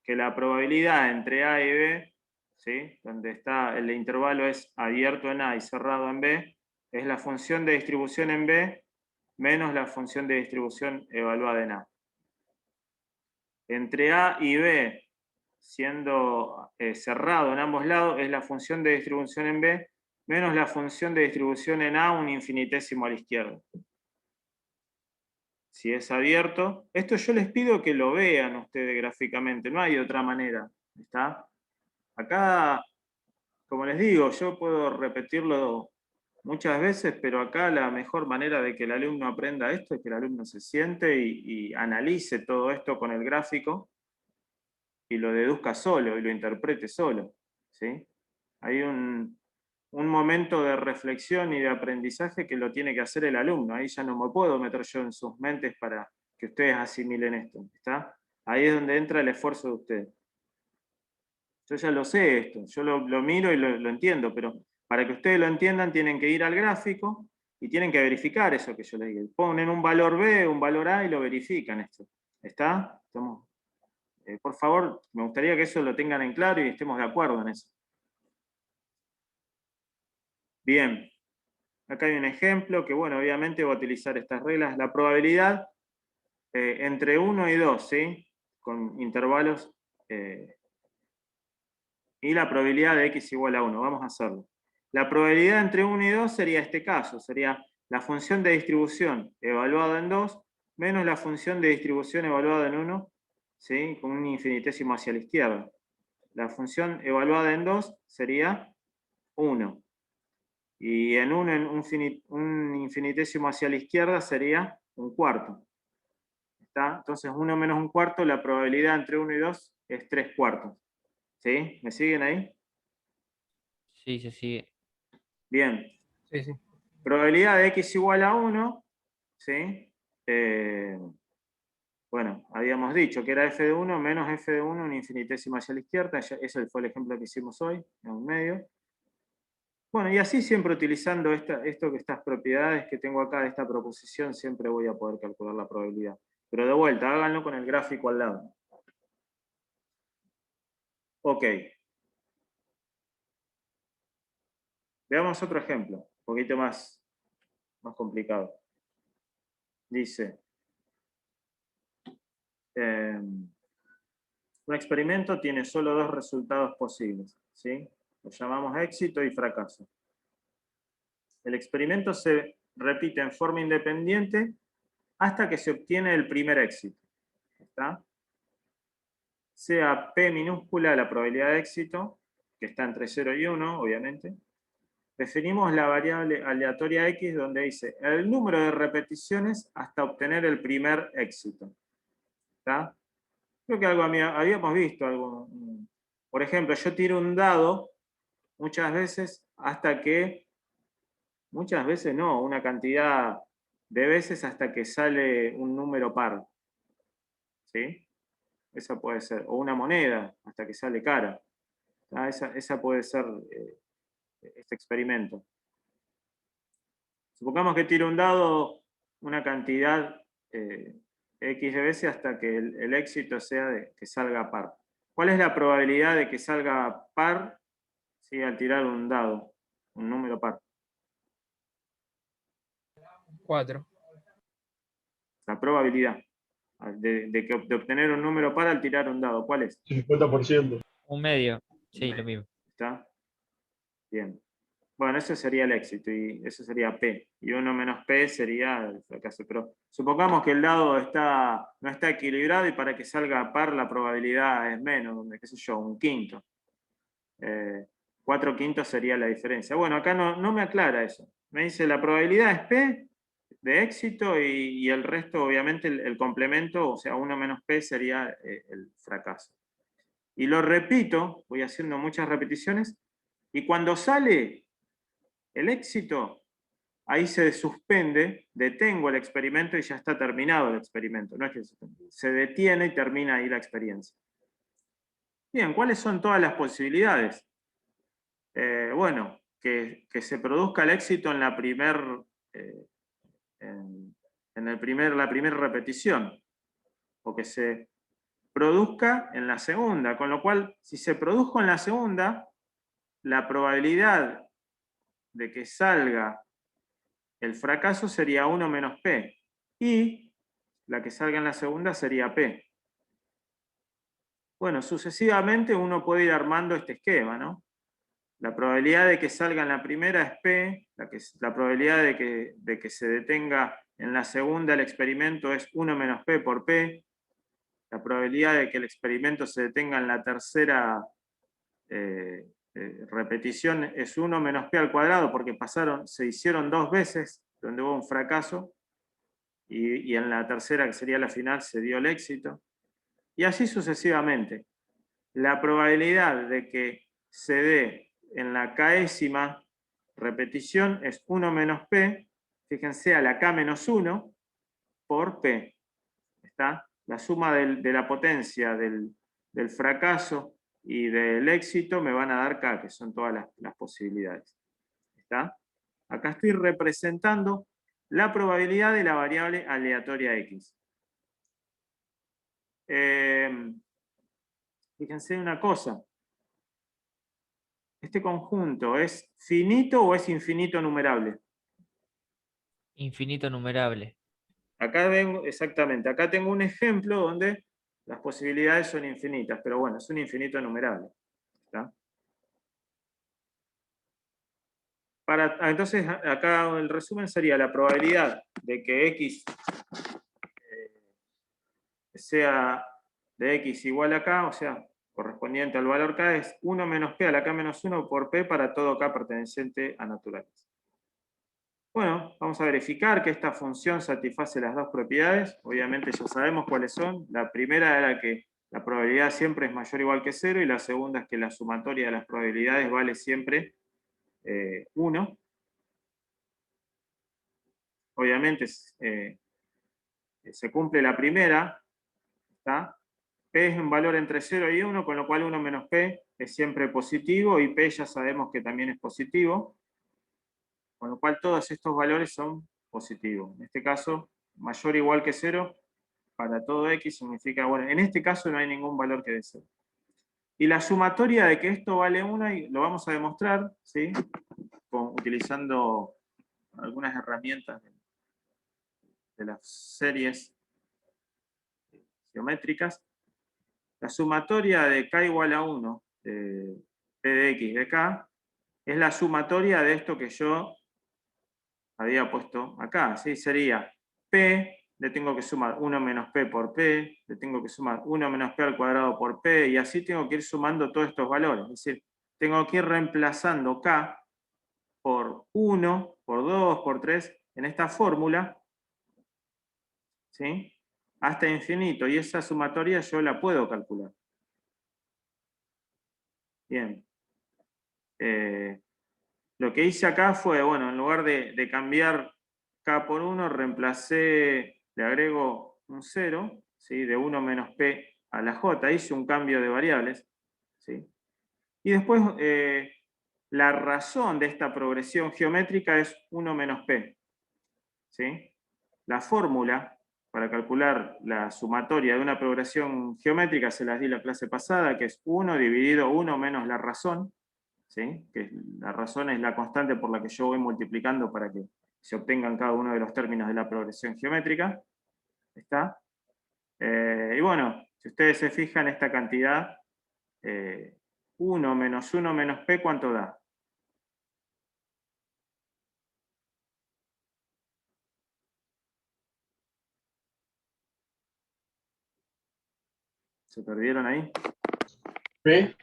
que la probabilidad entre A y B, ¿sí? Donde está el intervalo es abierto en A y cerrado en B, es la función de distribución en B menos la función de distribución evaluada en A. Entre A y B, siendo cerrado en ambos lados, es la función de distribución en B menos la función de distribución en A un infinitésimo a la izquierda. Si es abierto, esto yo les pido que lo vean ustedes gráficamente, no hay otra manera, ¿está? Acá, como les digo, yo puedo repetirlo muchas veces, pero acá la mejor manera de que el alumno aprenda esto es que el alumno se siente y analice todo esto con el gráfico y lo deduzca solo y lo interprete solo, ¿sí? Hay un momento de reflexión y de aprendizaje que lo tiene que hacer el alumno. Ahí ya no me puedo meter yo en sus mentes para que ustedes asimilen esto. ¿Está? Ahí es donde entra el esfuerzo de ustedes. Yo ya lo sé esto, yo lo miro y lo entiendo, pero para que ustedes lo entiendan tienen que ir al gráfico y tienen que verificar eso que yo les digo. Ponen un valor B, un valor A y lo verifican esto. ¿Está? Por favor, me gustaría que eso lo tengan en claro y estemos de acuerdo en eso. Bien. Acá hay un ejemplo que, bueno, obviamente voy a utilizar estas reglas. La probabilidad entre 1 y 2, ¿sí? Con intervalos. Y la probabilidad de x igual a 1. Vamos a hacerlo. La probabilidad entre 1 y 2 sería este caso. Sería la función de distribución evaluada en 2 menos la función de distribución evaluada en 1, ¿sí? Con un infinitésimo hacia la izquierda. La función evaluada en 2 sería 1. Y en un infinitésimo hacia la izquierda sería un cuarto. ¿Está? Entonces 1 menos un cuarto, la probabilidad entre 1 y 2 es 3 cuartos. ¿Sí? ¿Me siguen ahí? Sí, se sigue. Bien. Sí, sí. Probabilidad de x igual a 1, ¿sí? Bueno, habíamos dicho que era f de 1 menos f de 1 un infinitésimo hacia la izquierda. Ese fue el ejemplo que hicimos hoy, en un medio. Bueno, y así siempre utilizando estas propiedades que tengo acá, esta proposición, siempre voy a poder calcular la probabilidad. Pero de vuelta, háganlo con el gráfico al lado. Ok. Veamos otro ejemplo, un poquito más complicado. Dice, un experimento tiene solo 2 resultados posibles, ¿sí? Lo llamamos éxito y fracaso. El experimento se repite en forma independiente hasta que se obtiene el primer éxito. ¿Está? Sea P minúscula la probabilidad de éxito, que está entre 0 y 1, obviamente. Definimos la variable aleatoria X donde dice el número de repeticiones hasta obtener el primer éxito. ¿Está? Creo que habíamos visto algo. Por ejemplo, yo tiro un dado muchas veces hasta que, muchas veces no, una cantidad de veces hasta que sale un número par. ¿Sí? Esa puede ser. O una moneda hasta que sale cara. Esa puede ser este experimento. Supongamos que tiro un dado una cantidad X de veces hasta que el éxito sea de que salga par. ¿Cuál es la probabilidad de que salga par al tirar un dado, un número par? 4. La probabilidad de obtener un número par al tirar un dado, ¿cuál es? 50%. Un medio. Sí, lo mismo. ¿Está? Bien. Bueno, ese sería el éxito, y eso sería P. Y 1 menos P sería el fracaso. Pero supongamos que el dado no está equilibrado y para que salga par la probabilidad es menos, qué sé yo, un quinto. 4 quintos sería la diferencia. Bueno, acá no me aclara eso. Me dice la probabilidad es P de éxito y el resto, obviamente, el complemento, o sea, 1 menos P sería el fracaso. Y lo repito, voy haciendo muchas repeticiones, y cuando sale el éxito, ahí se suspende, detengo el experimento y ya está terminado el experimento. No es que se detiene y termina ahí la experiencia. Bien, ¿cuáles son todas las posibilidades? Bueno, que se produzca el éxito en la primera repetición, o que se produzca en la segunda, con lo cual, si se produjo en la segunda, la probabilidad de que salga el fracaso sería 1 menos P, y la que salga en la segunda sería P. Bueno, sucesivamente uno puede ir armando este esquema, ¿no? La probabilidad de que salga en la primera es P, la probabilidad de que se detenga en la segunda el experimento es 1 menos P por P, la probabilidad de que el experimento se detenga en la tercera repetición es 1 menos P al cuadrado, porque se hicieron 2 veces donde hubo un fracaso, y en la tercera, que sería la final, se dio el éxito. Y así sucesivamente. La probabilidad de que se dé en la késima repetición es 1 menos P, fíjense, a la K menos 1 por P. ¿Está? La suma de la potencia del fracaso y del éxito me van a dar K, que son todas las posibilidades. ¿Está? Acá estoy representando la probabilidad de la variable aleatoria X. Fíjense una cosa. ¿Este conjunto es finito o es infinito numerable? Infinito numerable. Acá vengo, exactamente, acá tengo un ejemplo donde las posibilidades son infinitas, pero bueno, es un infinito numerable. ¿Está? Entonces, acá el resumen sería la probabilidad de que X sea de X igual a K, o sea, correspondiente al valor K, es 1 menos P a la K menos 1 por P para todo K perteneciente a naturaleza. Bueno, vamos a verificar que esta función satisface las dos propiedades. Obviamente ya sabemos cuáles son. La primera era que la probabilidad siempre es mayor o igual que 0, y la segunda es que la sumatoria de las probabilidades vale siempre 1. Obviamente se cumple la primera, ¿está? P es un valor entre 0 y 1, con lo cual 1 menos P es siempre positivo, y P ya sabemos que también es positivo, con lo cual todos estos valores son positivos. En este caso, mayor o igual que 0, para todo X significa, bueno, en este caso no hay ningún valor que dé 0. Y la sumatoria de que esto vale 1, y lo vamos a demostrar, ¿sí? Utilizando algunas herramientas de las series geométricas. La sumatoria de K igual a 1, de P de X de K, es la sumatoria de esto que yo había puesto acá, ¿sí? Sería P, le tengo que sumar 1 menos P por P, le tengo que sumar 1 menos P al cuadrado por P, y así tengo que ir sumando todos estos valores. Es decir, tengo que ir reemplazando K por 1, por 2, por 3, en esta fórmula, ¿sí? Hasta infinito, y esa sumatoria yo la puedo calcular. Bien. Lo que hice acá fue, bueno, en lugar de cambiar K por 1, reemplacé, le agrego un 0, ¿sí? De 1 menos P a la J, hice un cambio de variables, ¿sí? Y después, la razón de esta progresión geométrica es 1 menos P, ¿sí? La fórmula para calcular la sumatoria de una progresión geométrica se las di la clase pasada, que es 1 dividido 1 menos la razón, ¿sí? Que la razón es la constante por la que yo voy multiplicando para que se obtengan cada uno de los términos de la progresión geométrica. ¿Está? Y bueno, si ustedes se fijan, esta cantidad, 1 menos 1 menos P, ¿cuánto da? ¿Se perdieron ahí? P,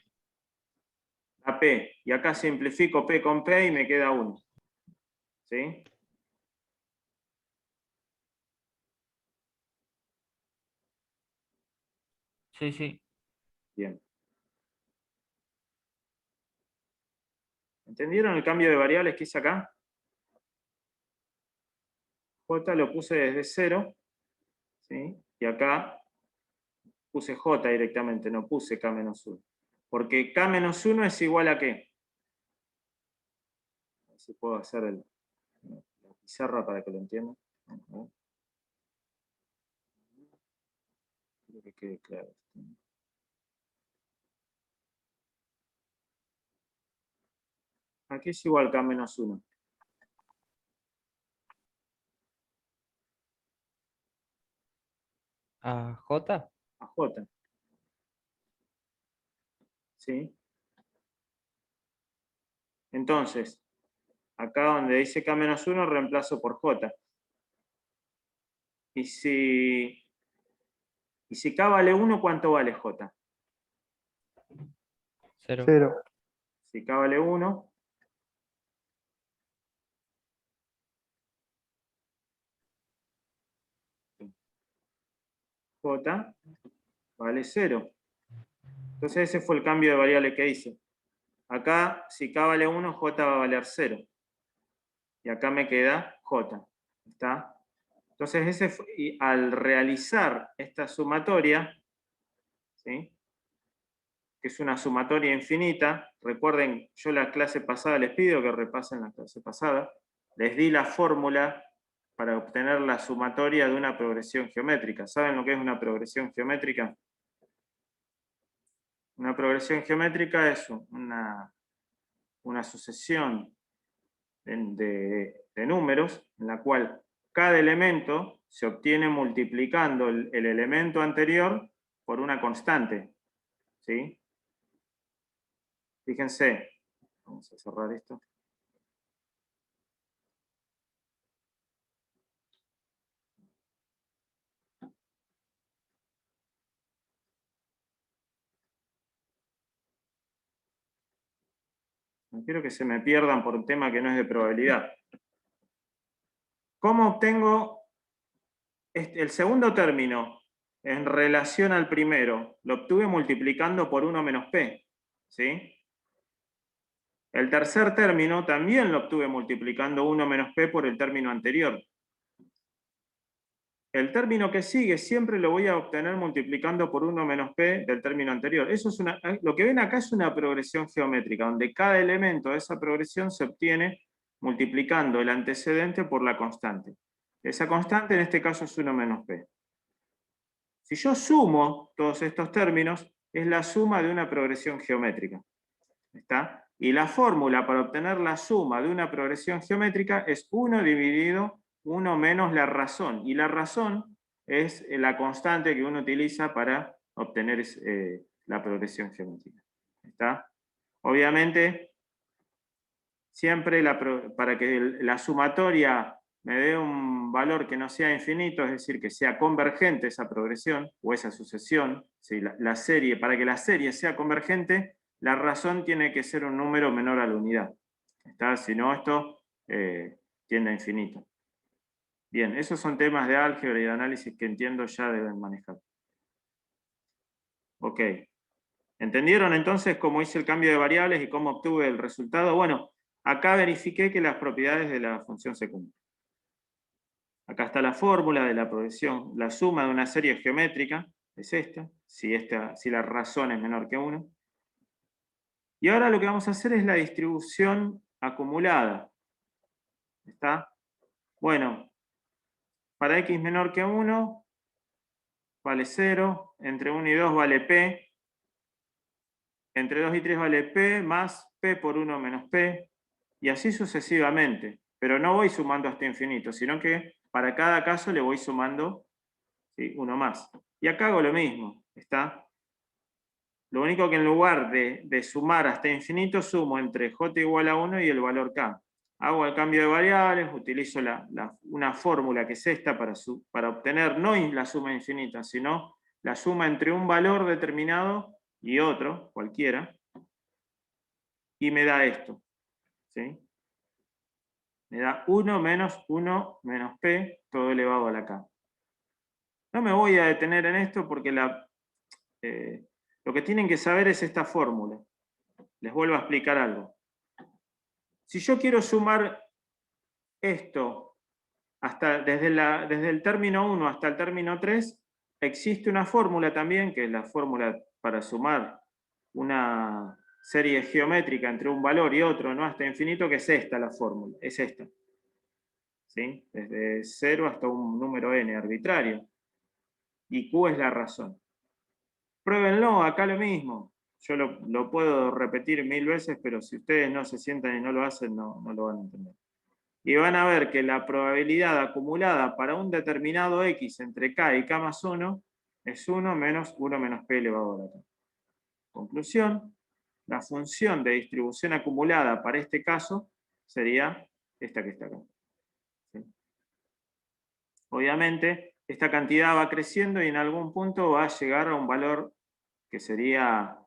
Da P. Y acá simplifico P con P y me queda 1. ¿Sí? Sí, sí. Bien. ¿Entendieron el cambio de variables que hice acá? J lo puse desde 0, ¿sí? Y acá puse J directamente, no puse K menos 1. Porque K menos 1 es igual a ¿qué? A ver si puedo hacer la pizarra para que lo entiendan. Quiero que quede claro. Aquí es igual K menos 1. ¿A J? A J. ¿Sí? Entonces, acá donde dice K menos 1, reemplazo por J. Y si K vale 1, ¿cuánto vale J? 0. 0. Si K vale 1, J vale 0. Entonces ese fue el cambio de variable que hice. Acá, si K vale 1, J va a valer 0. Y acá me queda J. ¿Está? Entonces, y al realizar esta sumatoria, ¿sí?, que es una sumatoria infinita, recuerden, yo la clase pasada les pido que repasen la clase pasada, les di la fórmula para obtener la sumatoria de una progresión geométrica. ¿Saben lo que es una progresión geométrica? Una progresión geométrica es una sucesión de números en la cual cada elemento se obtiene multiplicando el elemento anterior por una constante. ¿Sí? Fíjense, vamos a cerrar esto. No quiero que se me pierdan por un tema que no es de probabilidad. ¿Cómo obtengo el segundo término en relación al primero? Lo obtuve multiplicando por 1 menos p. ¿Sí? El tercer término también lo obtuve multiplicando 1 menos p por el término anterior. El término que sigue siempre lo voy a obtener multiplicando por 1 menos p del término anterior. Eso es lo que ven acá es una progresión geométrica, donde cada elemento de esa progresión se obtiene multiplicando el antecedente por la constante. Esa constante en este caso es 1 menos p. Si yo sumo todos estos términos, es la suma de una progresión geométrica. ¿Está? Y la fórmula para obtener la suma de una progresión geométrica es 1 dividido 1 menos la razón. Y la razón es la constante que uno utiliza para obtener la progresión geométrica. ¿Está? Obviamente, siempre para que la sumatoria me dé un valor que no sea infinito, es decir, que sea convergente esa progresión o esa sucesión, ¿sí? La serie, para que la serie sea convergente, la razón tiene que ser un número menor a la unidad. ¿Está? Si no, esto tiende a infinito. Bien, esos son temas de álgebra y de análisis que entiendo ya deben manejar. Ok. ¿Entendieron entonces cómo hice el cambio de variables y cómo obtuve el resultado? Bueno, acá verifiqué que las propiedades de la función se cumplen. Acá está la fórmula de la progresión. La suma de una serie geométrica es esta, si la razón es menor que 1. Y ahora lo que vamos a hacer es la distribución acumulada. ¿Está? Bueno, para x menor que 1 vale 0, entre 1 y 2 vale p, entre 2 y 3 vale p, más p por 1 menos p, y así sucesivamente. Pero no voy sumando hasta infinito, sino que para cada caso le voy sumando, ¿sí?, uno más. Y acá hago lo mismo, ¿está? Lo único que en lugar de sumar hasta infinito, sumo entre j igual a 1 y el valor k. Hago el cambio de variables, utilizo una fórmula que es esta para obtener no la suma infinita, sino la suma entre un valor determinado y otro, cualquiera, y me da esto. ¿Sí? Me da 1 menos p, todo elevado a la k. No me voy a detener en esto porque lo que tienen que saber es esta fórmula. Les vuelvo a explicar algo. Si yo quiero sumar esto desde el término 1 hasta el término 3, existe una fórmula también, que es la fórmula para sumar una serie geométrica entre un valor y otro, no hasta infinito, que es esta la fórmula, es esta. ¿Sí? Desde 0 hasta un número n arbitrario. Y Q es la razón. Pruébenlo, acá lo mismo. Yo lo puedo repetir 1000 veces, pero si ustedes no se sientan y no lo hacen, no lo van a entender. Y van a ver que la probabilidad acumulada para un determinado x entre k y k más 1 es 1 menos p elevado a la k. Conclusión, la función de distribución acumulada para este caso sería esta que está acá. ¿Sí? Obviamente, esta cantidad va creciendo y en algún punto va a llegar a un valor que sería,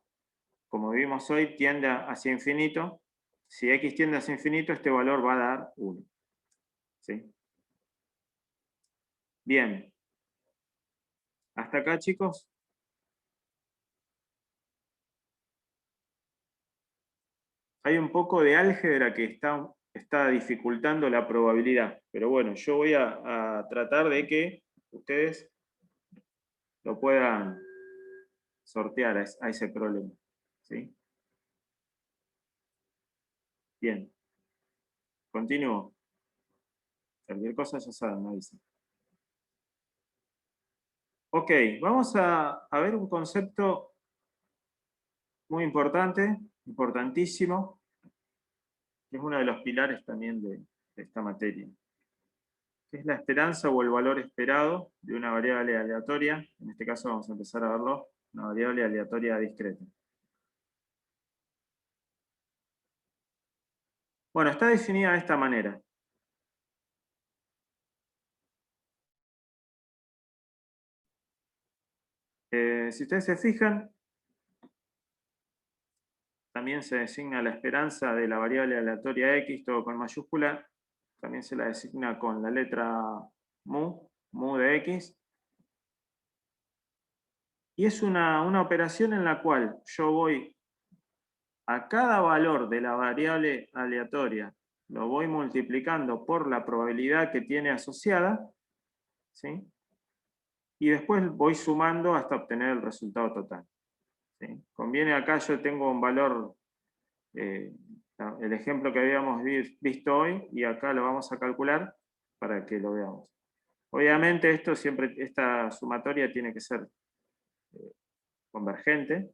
como vimos hoy, tiende hacia infinito. Si x tiende hacia infinito, este valor va a dar 1. ¿Sí? Bien. ¿Hasta acá, chicos? hay un poco de álgebra que está dificultando la probabilidad. Pero bueno, yo voy a tratar de que ustedes lo puedan sortear a ese problema. ¿Sí? Bien. Continúo. Cualquier cosa ya saben, me avisan. Ok, vamos a ver un concepto muy importante, importantísimo, que es uno de los pilares también de esta materia, que es la esperanza o el valor esperado de una variable aleatoria. En este caso vamos a empezar a verlo, una variable aleatoria discreta. Bueno, está definida de esta manera. Si ustedes se fijan, también se designa la esperanza de la variable aleatoria x, todo con mayúscula. También se la designa con la letra mu de x. Y es una operación en la cual yo voy a cada valor de la variable aleatoria, lo voy multiplicando por la probabilidad que tiene asociada, ¿sí? Y después voy sumando hasta obtener el resultado total. ¿Sí? Conviene acá, yo tengo un valor, el ejemplo que habíamos visto hoy, y acá lo vamos a calcular para que lo veamos. Obviamente esta sumatoria tiene que ser convergente.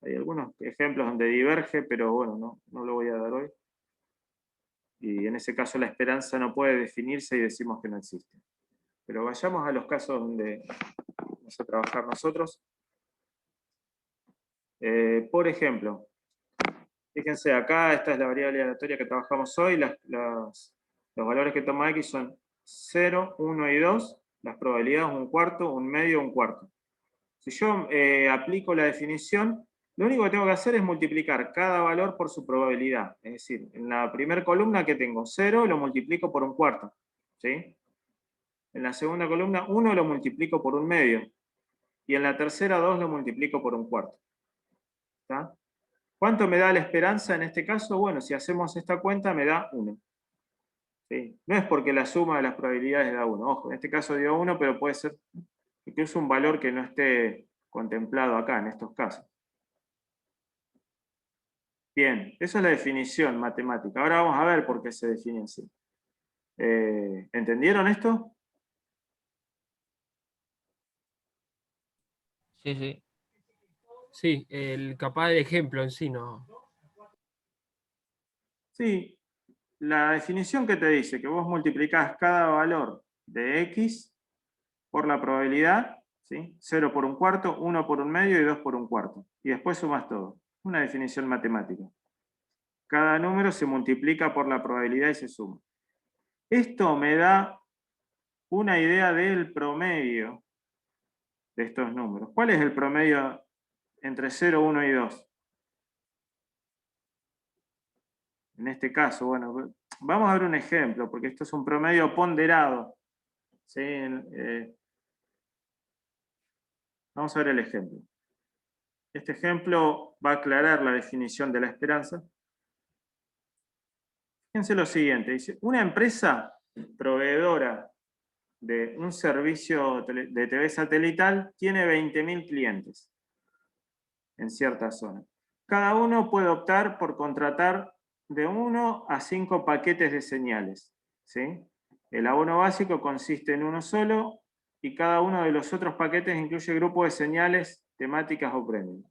Hay algunos ejemplos donde diverge, pero bueno, no lo voy a dar hoy. Y en ese caso la esperanza no puede definirse y decimos que no existe. Pero vayamos a los casos donde vamos a trabajar nosotros. Por ejemplo, fíjense acá, esta es la variable aleatoria que trabajamos hoy. Los valores que toma x son 0, 1 y 2. Las probabilidades un cuarto, un medio, un cuarto. Si yo aplico la definición, lo único que tengo que hacer es multiplicar cada valor por su probabilidad. Es decir, en la primera columna que tengo 0 lo multiplico por un cuarto. ¿Sí? En la segunda columna 1 lo multiplico por un medio. Y en la tercera 2 lo multiplico por un cuarto. ¿Está? ¿Cuánto me da la esperanza en este caso? Bueno, si hacemos esta cuenta me da 1. ¿Sí? No es porque la suma de las probabilidades da 1. Ojo, en este caso dio 1, pero puede ser incluso un valor que no esté contemplado acá, en estos casos. Bien, esa es la definición matemática. Ahora vamos a ver por qué se define así. ¿Entendieron esto? Sí, sí. Sí, capaz del ejemplo en sí, no. Sí, la definición que te dice que vos multiplicás cada valor de x por la probabilidad, ¿sí? 0 por un cuarto, 1 por un medio y 2 por un cuarto. Y después sumas todo. Una definición matemática. Cada número se multiplica por la probabilidad y se suma. Esto me da una idea del promedio de estos números. ¿Cuál es el promedio entre 0, 1 y 2? En este caso, bueno, vamos a ver un ejemplo, porque esto es un promedio ponderado. ¿Sí? Vamos a ver el ejemplo. Este ejemplo va a aclarar la definición de la esperanza. Fíjense lo siguiente, dice, una empresa proveedora de un servicio de TV satelital tiene 20.000 clientes en cierta zona. Cada uno puede optar por contratar de 1 a 5 paquetes de señales. ¿Sí? El abono básico consiste en uno solo y cada uno de los otros paquetes incluye grupos de señales temáticas o premium.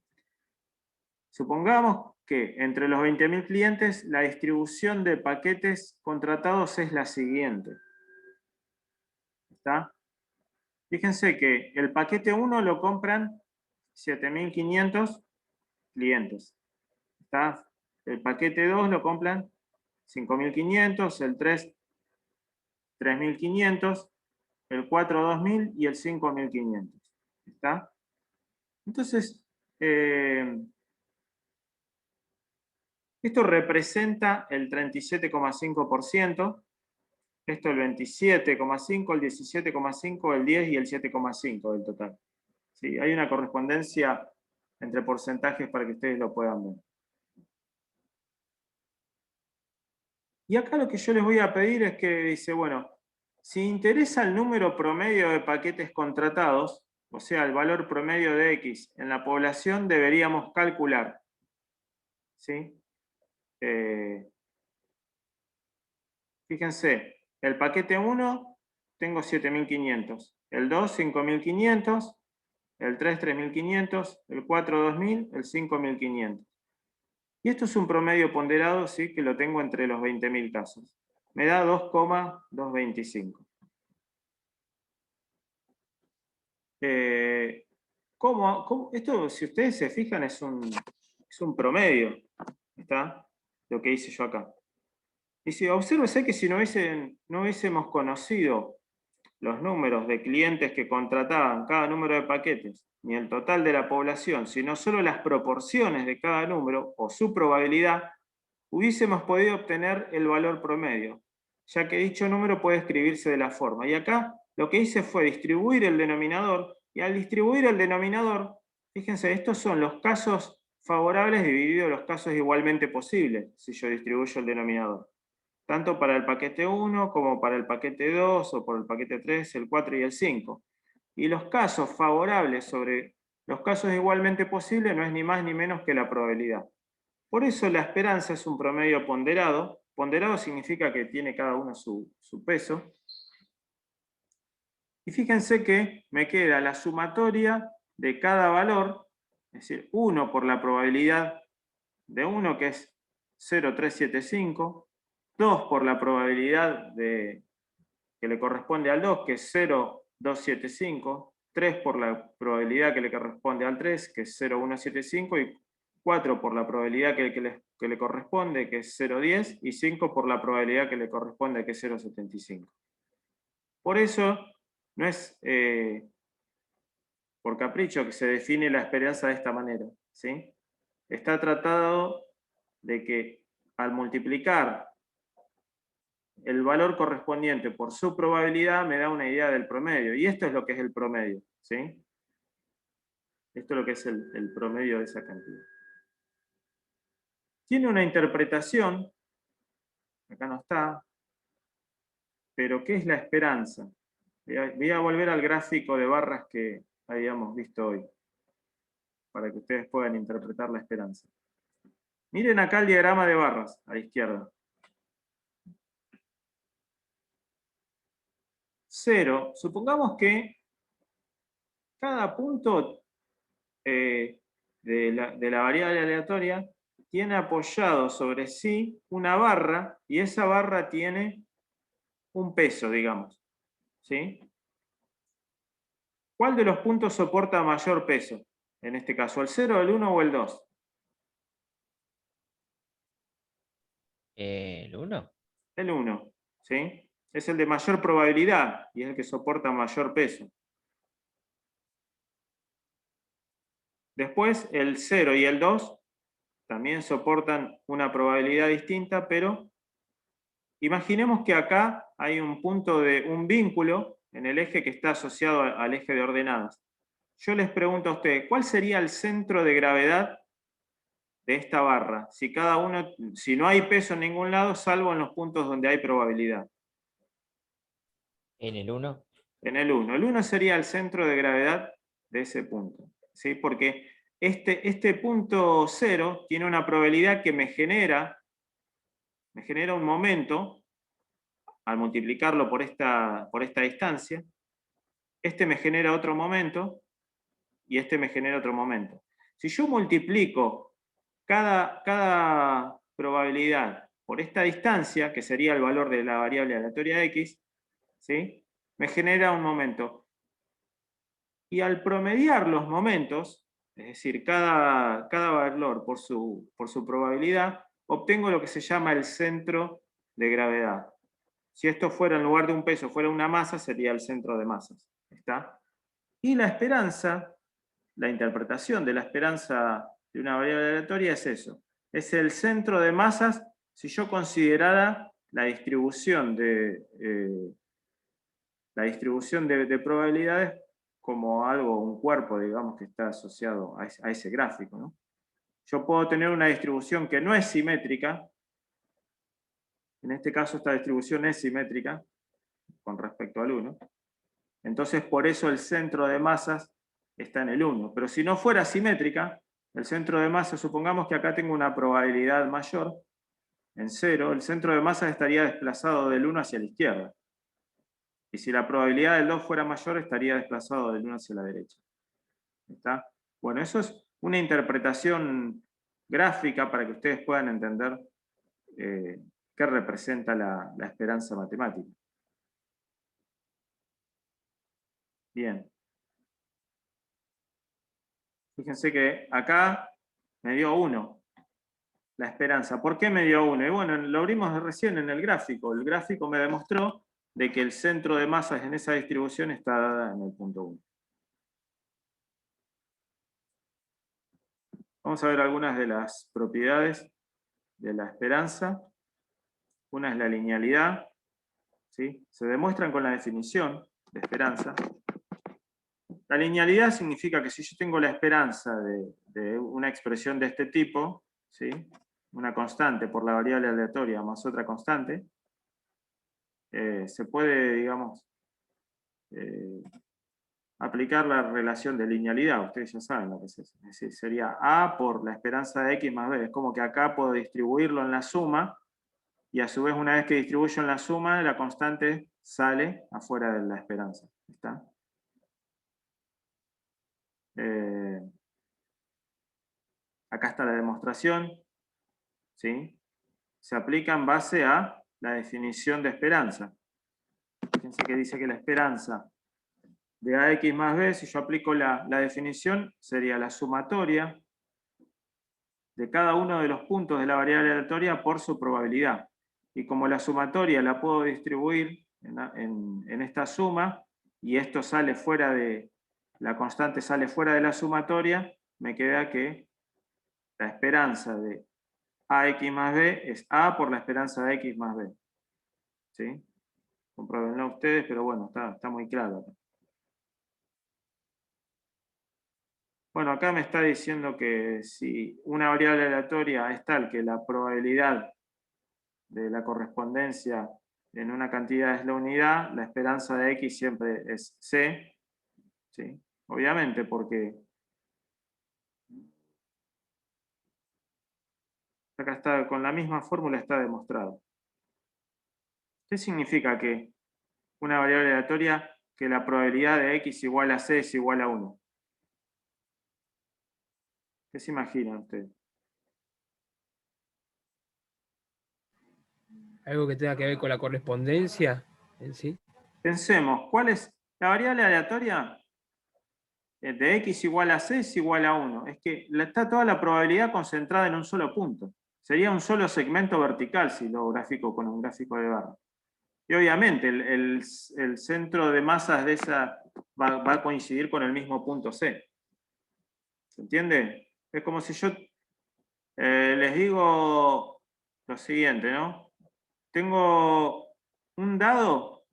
Supongamos que entre los 20.000 clientes la distribución de paquetes contratados es la siguiente. ¿Está? Fíjense que el paquete 1 lo compran 7.500 clientes. ¿Está? El paquete 2 lo compran 5.500, el 3 3.500, el 4 2.000 y el 5 1.500. ¿Está? Entonces, esto representa el 37,5%, esto el 27,5%, el 17,5%, el 10% y el 7,5% del total. ¿Sí? Hay una correspondencia entre porcentajes para que ustedes lo puedan ver. Y acá lo que yo les voy a pedir es que dice, bueno, si interesa el número promedio de paquetes contratados, o sea, el valor promedio de X en la población, deberíamos calcular. ¿Sí? Fíjense, el paquete 1 tengo 7.500, el 2 5.500, el 3 3.500, el 4 2.000, el 5.500. Y esto es un promedio ponderado, ¿sí? Que lo tengo entre los 20.000 casos. Me da 2,225. Esto, si ustedes se fijan, es un promedio. ¿Está? Lo que hice yo acá. Y si obsérvese que si no hubiésemos conocido los números de clientes que contrataban cada número de paquetes, ni el total de la población, sino solo las proporciones de cada número o su probabilidad, hubiésemos podido obtener el valor promedio, ya que dicho número puede escribirse de la forma. Y acá lo que hice fue distribuir el denominador, y al distribuir el denominador, fíjense, estos son los casos favorables divididos los casos igualmente posibles, si yo distribuyo el denominador. Tanto para el paquete 1 como para el paquete 2, o por el paquete 3, el 4 y el 5. Y los casos favorables sobre los casos igualmente posibles no es ni más ni menos que la probabilidad. Por eso la esperanza es un promedio ponderado. Ponderado significa que tiene cada uno su peso. Y fíjense que me queda la sumatoria de cada valor, es decir, 1 por la probabilidad de 1, que es 0,375, 2 por la probabilidad que le corresponde al 2, que es 0,275, 3 por la probabilidad que le corresponde al 3, que es 0,175, y 4 por la probabilidad que le corresponde, que es 0,10, y 5 por la probabilidad que le corresponde, que es 0,75. Por eso, no es por capricho que se define la esperanza de esta manera, ¿sí? Está tratado de que al multiplicar el valor correspondiente por su probabilidad me da una idea del promedio, y esto es lo que es el promedio, ¿sí? Esto es lo que es el promedio de esa cantidad. Tiene una interpretación, acá no está, pero ¿qué es la esperanza? Voy a volver al gráfico de barras que habíamos visto hoy, para que ustedes puedan interpretar la esperanza. Miren acá el diagrama de barras, a la izquierda. 0, supongamos que cada punto de la variable aleatoria tiene apoyado sobre sí una barra, y esa barra tiene un peso, digamos. ¿Sí? ¿Cuál de los puntos soporta mayor peso? En este caso, ¿el 0, el 1 o el 2? ¿El 1? El 1, ¿sí? Es el de mayor probabilidad y es el que soporta mayor peso. Después, el 0 y el 2 también soportan una probabilidad distinta, pero imaginemos que acá hay un punto de un vínculo en el eje que está asociado al eje de ordenadas. Yo les pregunto a ustedes, ¿cuál sería el centro de gravedad de esta barra? Si no hay peso en ningún lado, salvo en los puntos donde hay probabilidad. ¿En el 1? En el 1. El 1 sería el centro de gravedad de ese punto, ¿sí? Porque este punto 0 tiene una probabilidad que me genera un momento al multiplicarlo por esta distancia. Este me genera otro momento y este me genera otro momento. Si yo multiplico cada probabilidad por esta distancia, que sería el valor de la variable aleatoria x, ¿sí? Me genera un momento. Y al promediar los momentos, es decir, cada valor por su probabilidad, obtengo lo que se llama el centro de gravedad. Si esto fuera, en lugar de un peso, fuera una masa, sería el centro de masas. ¿Está? Y la esperanza, la interpretación de la esperanza de una variable aleatoria es eso. Es el centro de masas si yo considerara la distribución de probabilidades como algo, un cuerpo, digamos, que está asociado a ese gráfico, ¿no? Yo puedo tener una distribución que no es simétrica, En este caso esta distribución es simétrica con respecto al 1. Entonces por eso el centro de masas está en el 1. Pero si no fuera simétrica, el centro de masas, supongamos que acá tengo una probabilidad mayor, en 0, el centro de masas estaría desplazado del 1 hacia la izquierda. Y si la probabilidad del 2 fuera mayor, estaría desplazado del 1 hacia la derecha. ¿Está? Bueno, eso es una interpretación gráfica para que ustedes puedan entender qué representa la esperanza matemática. Bien. Fíjense que acá me dio 1 la esperanza. ¿Por qué me dio 1? Y bueno, lo vimos recién en el gráfico. El gráfico me demostró de que el centro de masas en esa distribución está dada en el punto 1. Vamos a ver algunas de las propiedades de la esperanza. Una es la linealidad, ¿sí? Se demuestran con la definición de esperanza. La linealidad significa que si yo tengo la esperanza de una expresión de este tipo, ¿sí? Una constante por la variable aleatoria más otra constante, se puede, digamos, aplicar la relación de linealidad. Ustedes ya saben lo que es eso. Es decir, sería A por la esperanza de X más B. Es como que acá puedo distribuirlo en la suma, y a su vez una vez que distribuyo en la suma, la constante sale afuera de la esperanza. ¿Está? Acá está la demostración, ¿sí? Se aplica en base a la definición de esperanza. Fíjense que dice que la esperanza de AX más B, si yo aplico la definición, sería la sumatoria de cada uno de los puntos de la variable aleatoria por su probabilidad. Y como la sumatoria la puedo distribuir en esta suma, y esto sale fuera de, la constante sale fuera de la sumatoria, me queda que la esperanza de AX más B es A por la esperanza de X más B. ¿Sí? Compruébenlo ustedes, pero bueno, está muy claro. Bueno, acá me está diciendo que si una variable aleatoria es tal que la probabilidad de la correspondencia en una cantidad es la unidad, la esperanza de X siempre es C. ¿Sí? Obviamente, porque acá está, con la misma fórmula está demostrado. ¿Qué significa que una variable aleatoria, que la probabilidad de X igual a C es igual a 1? ¿Qué se imaginan ustedes? Algo que tenga que ver con la correspondencia en sí. Pensemos, ¿cuál es la variable aleatoria de X igual a C es igual a 1? Es que está toda la probabilidad concentrada en un solo punto. Sería un solo segmento vertical si lo grafico con un gráfico de barra. Y obviamente el centro de masas de esa va a coincidir con el mismo punto C. ¿Se entiende? Es como si yo les digo lo siguiente, ¿no? Tengo un dado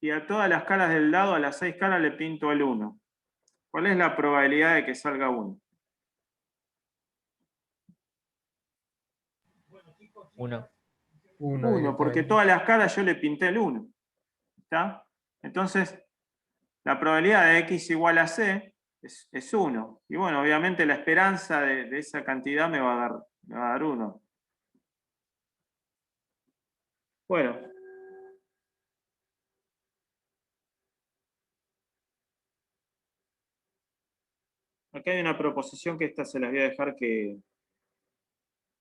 y a todas las caras del dado, a las 6 caras le pinto el 1. ¿Cuál es la probabilidad de que salga 1? 1. 1, porque todas las caras yo le pinté el 1. ¿Está? Entonces, la probabilidad de X igual a C es 1. Y bueno, obviamente la esperanza de esa cantidad me va a dar 1. Bueno. Acá hay una proposición que esta se las voy a dejar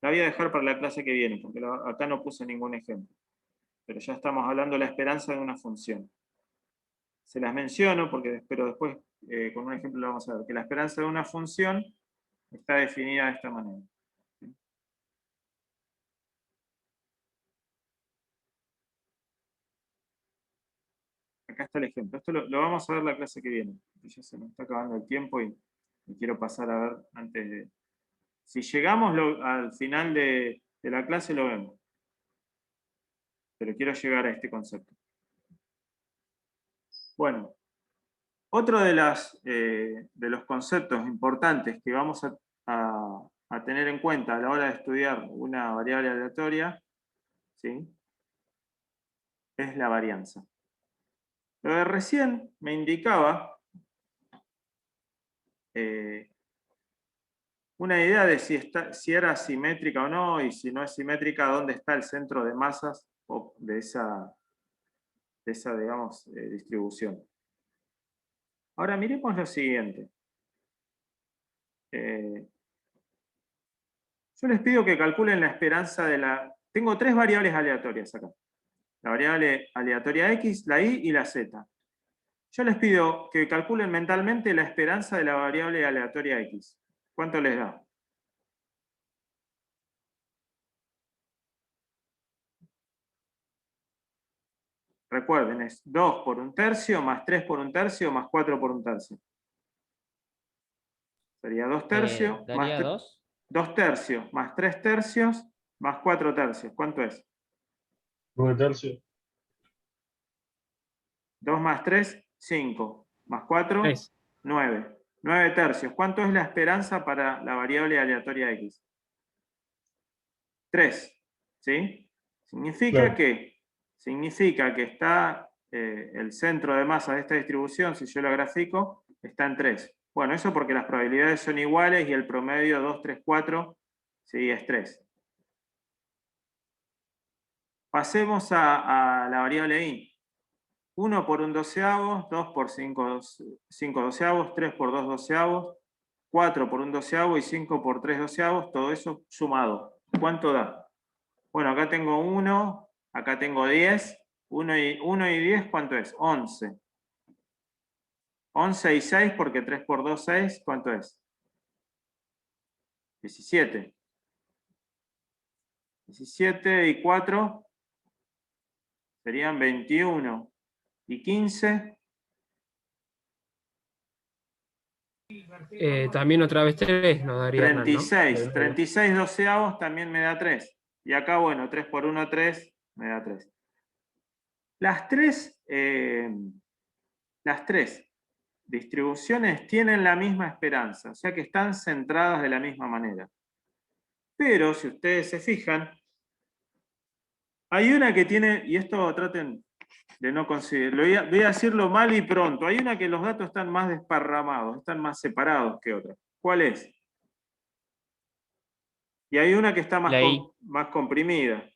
la voy a dejar para la clase que viene, porque acá no puse ningún ejemplo. Pero ya estamos hablando de la esperanza de una función. Se las menciono, pero después con un ejemplo lo vamos a ver, que la esperanza de una función está definida de esta manera. Acá está el ejemplo. Esto lo vamos a ver la clase que viene. Ya se me está acabando el tiempo y quiero pasar a ver antes de... Si llegamos al final de la clase lo vemos. Pero quiero llegar a este concepto. Bueno, otro de los conceptos importantes que vamos a a tener en cuenta a la hora de estudiar una variable aleatoria, ¿sí?, es la varianza. Lo de recién me indicaba una idea de si era simétrica o no, y si no es simétrica, dónde está el centro de masas de esa digamos, distribución. Ahora miremos lo siguiente. Yo les pido que calculen la esperanza de la... Tengo tres variables aleatorias acá. La variable aleatoria X, la Y y la Z. Yo les pido que calculen mentalmente la esperanza de la variable aleatoria X. ¿Cuánto les da? Recuerden, es 2 por 1/3, más 3 por 1/3, más 4 por 1/3. Sería 2/3, más Daría 2. 2/3, más 3/3, más 4/3. ¿Cuánto es? 9/3. 2 más 3, 5. Más 4, 3. 9. 9/3. ¿Cuánto es la esperanza para la variable aleatoria X? 3. ¿Sí? Significa Claro. que está el centro de masa de esta distribución, si yo lo grafico, está en 3. Bueno, eso porque las probabilidades son iguales y el promedio 2, 3, 4, sí, es 3. Pasemos a la variable Y. 1 por 1/12, 2 por 5 doceavos, 3 por 2 doceavos, 4 por 1/12 y 5 por 3 doceavos, todo eso sumado. ¿Cuánto da? Bueno, acá tengo 1, acá tengo 10, 1 y 10, ¿cuánto es? 11. 11 y 6, porque 3 por 2, 6, ¿cuánto es? 17. 17 y 4 serían 21. Y 15... También otra vez 3 nos daría Hernán, ¿no? 36. 36 doceavos también me da 3. Y acá, bueno, 3 por 1, 3, me da 3. Las tres distribuciones tienen la misma esperanza, o sea que están centradas de la misma manera. Pero, si ustedes se fijan, hay una que tiene, y esto traten de no conseguir, voy a decirlo mal y pronto, hay una que los datos están más desparramados, están más separados que otra. ¿Cuál es? Y hay una que está más, La Y. más comprimida.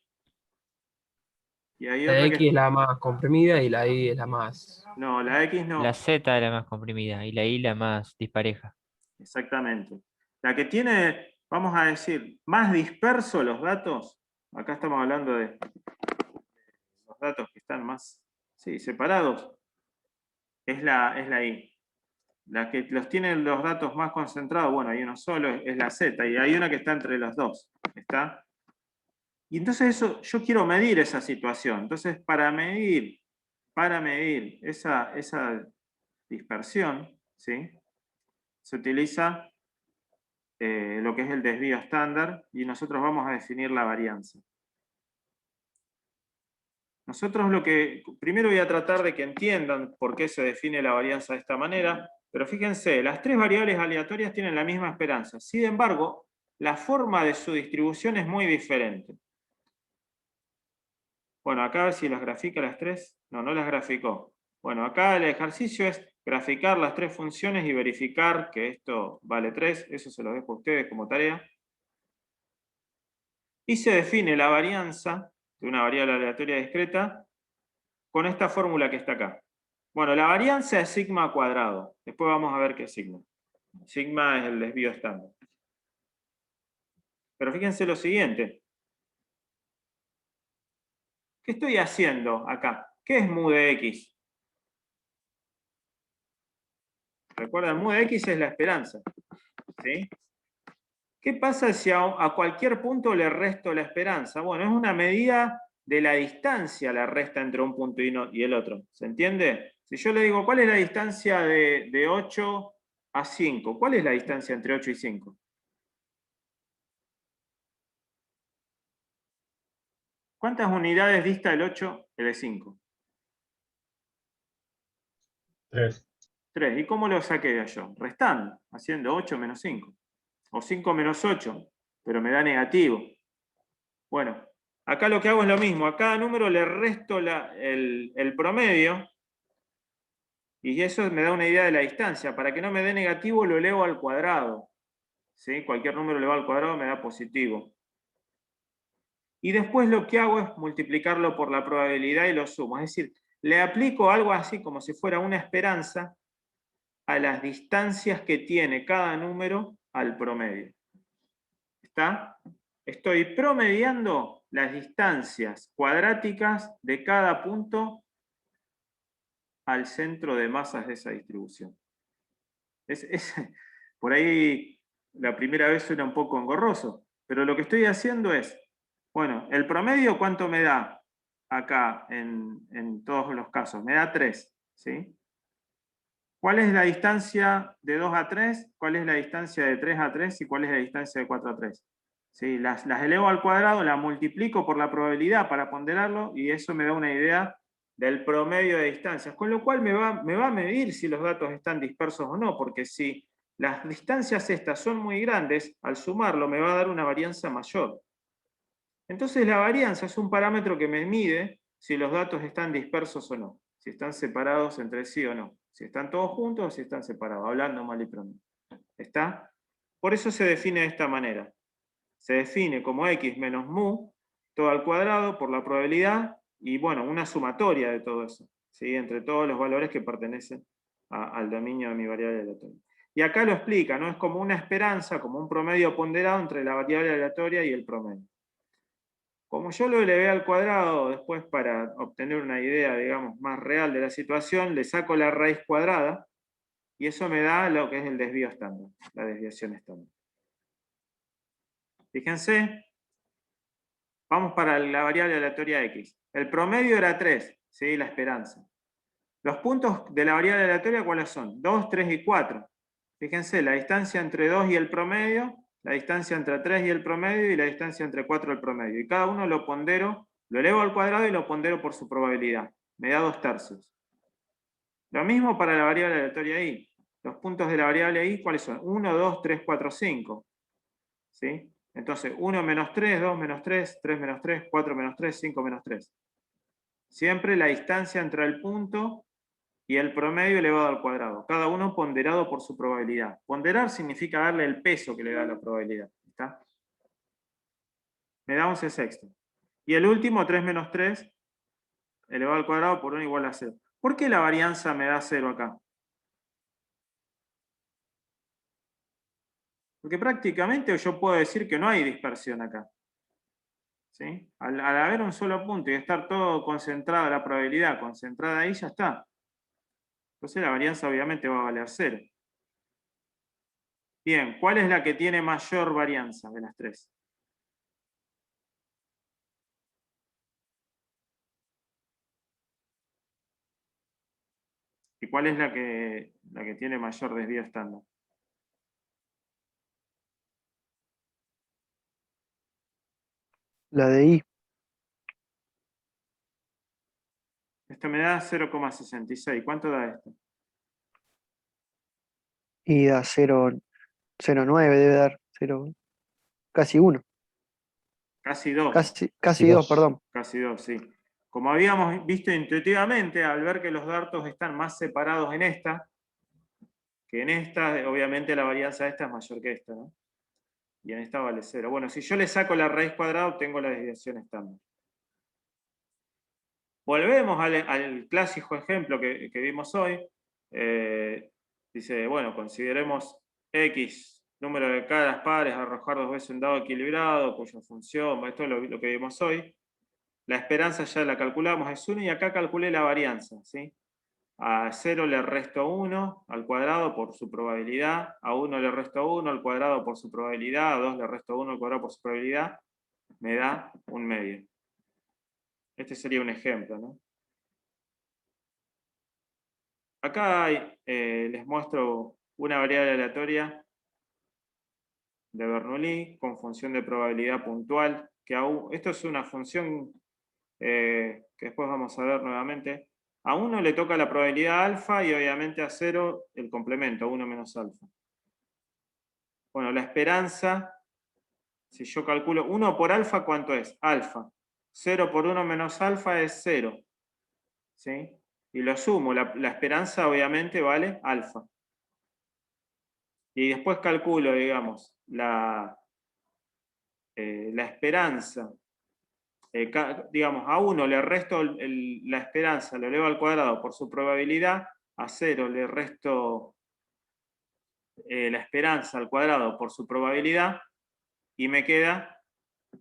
Y hay La otra X es la más comprimida y la Y es la más... No, la X La no. Z es la más comprimida y la Y la más dispareja. Exactamente. La que tiene, vamos a decir, más dispersos los datos, acá estamos hablando de los datos que están más, sí, separados, es la Y. La que los tiene los datos más concentrados, bueno, hay uno solo, es la Z, y hay una que está entre los dos. ¿Está? Y entonces eso, yo quiero medir esa situación. Entonces, para medir esa dispersión, ¿sí?, se utiliza lo que es el desvío estándar, y nosotros vamos a definir la varianza. Nosotros primero voy a tratar de que entiendan por qué se define la varianza de esta manera, pero fíjense, las tres variables aleatorias tienen la misma esperanza. Sin embargo, la forma de su distribución es muy diferente. Bueno, acá a ver si las grafica las tres. No, no las graficó. Bueno, acá el ejercicio es graficar las tres funciones y verificar que esto vale 3. Eso se lo dejo a ustedes como tarea. Y se define la varianza de una variable aleatoria discreta con esta fórmula que está acá. Bueno, la varianza es sigma cuadrado. Después vamos a ver qué es sigma. Sigma es el desvío estándar. Pero fíjense lo siguiente. ¿Qué estoy haciendo acá? ¿Qué es mu de x? Recuerden, mu de x es la esperanza. ¿Sí? ¿Qué pasa si a cualquier punto le resto la esperanza? Bueno, es una medida de la distancia la resta entre un punto y el otro. ¿Se entiende? Si yo le digo, ¿cuál es la distancia de 8 a 5? ¿Cuál es la distancia entre 8 y 5? ¿Cuántas unidades dista el 8 de 5? 3. 3. ¿Y cómo lo saqué yo? Restando, haciendo 8 menos 5. O 5 menos 8. pero me da negativo. Bueno, acá lo que hago es lo mismo. A cada número le resto el promedio, y eso me da una idea de la distancia. Para que no me dé negativo, lo elevo al cuadrado. ¿Sí? Cualquier número elevado al cuadrado me da positivo. Y después lo que hago es multiplicarlo por la probabilidad y lo sumo. Es decir, le aplico algo así como si fuera una esperanza a las distancias que tiene cada número al promedio. ¿Está? Estoy promediando las distancias cuadráticas de cada punto al centro de masas de esa distribución. Por ahí la primera vez suena un poco engorroso, pero lo que estoy haciendo es, bueno, el promedio, ¿cuánto me da acá en todos los casos? Me da 3, ¿sí? ¿Cuál es la distancia de 2 a 3? ¿Cuál es la distancia de 3 a 3? ¿Y cuál es la distancia de 4 a 3? ¿Sí? Las elevo al cuadrado, las multiplico por la probabilidad para ponderarlo, y eso me da una idea del promedio de distancias, con lo cual me va a medir si los datos están dispersos o no, porque si las distancias estas son muy grandes, al sumarlo me va a dar una varianza mayor. Entonces la varianza es un parámetro que me mide si los datos están dispersos o no, si están separados entre sí o no, si están todos juntos o si están separados, hablando mal y pronto. ¿Está? Por eso se define de esta manera. Se define como x menos mu, todo al cuadrado por la probabilidad, y bueno, una sumatoria de todo eso, ¿sí? Entre todos los valores que pertenecen al dominio de mi variable aleatoria. Y acá lo explica, ¿no? Es como una esperanza, como un promedio ponderado entre la variable aleatoria y el promedio. Como yo lo elevé al cuadrado después para obtener una idea, digamos, más real de la situación, le saco la raíz cuadrada, y eso me da lo que es el desvío estándar, la desviación estándar. Fíjense, vamos para la variable aleatoria x. El promedio era 3, ¿sí? La esperanza. Los puntos de la variable aleatoria, ¿cuáles son? 2, 3 y 4. Fíjense, la distancia entre 2 y el promedio, la distancia entre 3 y el promedio, y la distancia entre 4 y el promedio. Y cada uno lo pondero, lo elevo al cuadrado y lo pondero por su probabilidad. Me da 2/3. Lo mismo para la variable aleatoria y. Los puntos de la variable y, ¿cuáles son? 1, 2, 3, 4, 5. ¿Sí? Entonces, 1 menos 3, 2 menos 3, 3 menos 3, 4 menos 3, 5 menos 3. Siempre la distancia entre el punto y el promedio elevado al cuadrado. Cada uno ponderado por su probabilidad. Ponderar significa darle el peso que le da la probabilidad. ¿Está? Me da 11/6. Y el último, 3 menos 3, elevado al cuadrado por 1 igual a 0. ¿Por qué la varianza me da 0 acá? Porque prácticamente yo puedo decir que no hay dispersión acá. ¿Sí? Al haber un solo punto y estar todo concentrado, la probabilidad concentrada ahí, ya está. Entonces la varianza obviamente va a valer 0. Bien, ¿cuál es la que tiene mayor varianza de las tres? ¿Y cuál es la que tiene mayor desvío estándar? La de I. Esto me da 0,66. ¿Cuánto da esto? Y da 0,09 debe dar. 0, casi 1. Casi 2. Casi 2, perdón. Casi 2, sí. Como habíamos visto intuitivamente, al ver que los datos están más separados en esta que en esta, obviamente la varianza de esta es mayor que esta, ¿no? Y en esta vale 0. Bueno, si yo le saco la raíz cuadrada, obtengo la desviación estándar. Volvemos al clásico ejemplo que vimos hoy. Dice, bueno, consideremos x, número de caras pares, arrojar 2 veces un dado equilibrado, cuya función, esto es lo que vimos hoy. La esperanza ya la calculamos, es 1, y acá calculé la varianza, ¿sí? A 0 le resto 1 al cuadrado por su probabilidad, a 1 le resto 1 al cuadrado por su probabilidad, a 2 le resto 1 al cuadrado por su probabilidad, me da un medio. Este sería un ejemplo, ¿no? Acá les muestro una variable aleatoria de Bernoulli con función de probabilidad puntual, esto es una función que después vamos a ver nuevamente. A 1 le toca la probabilidad alfa y obviamente a 0 el complemento, 1 menos alfa. Bueno, la esperanza Si yo calculo 1 por alfa, ¿cuánto es? Alfa. 0 por 1 menos alfa es 0. ¿Sí? Y lo sumo, la esperanza obviamente vale alfa. Y después calculo, digamos, la esperanza. Digamos, a 1 le resto la esperanza, lo elevo al cuadrado por su probabilidad, a 0 le resto la esperanza al cuadrado por su probabilidad, y me queda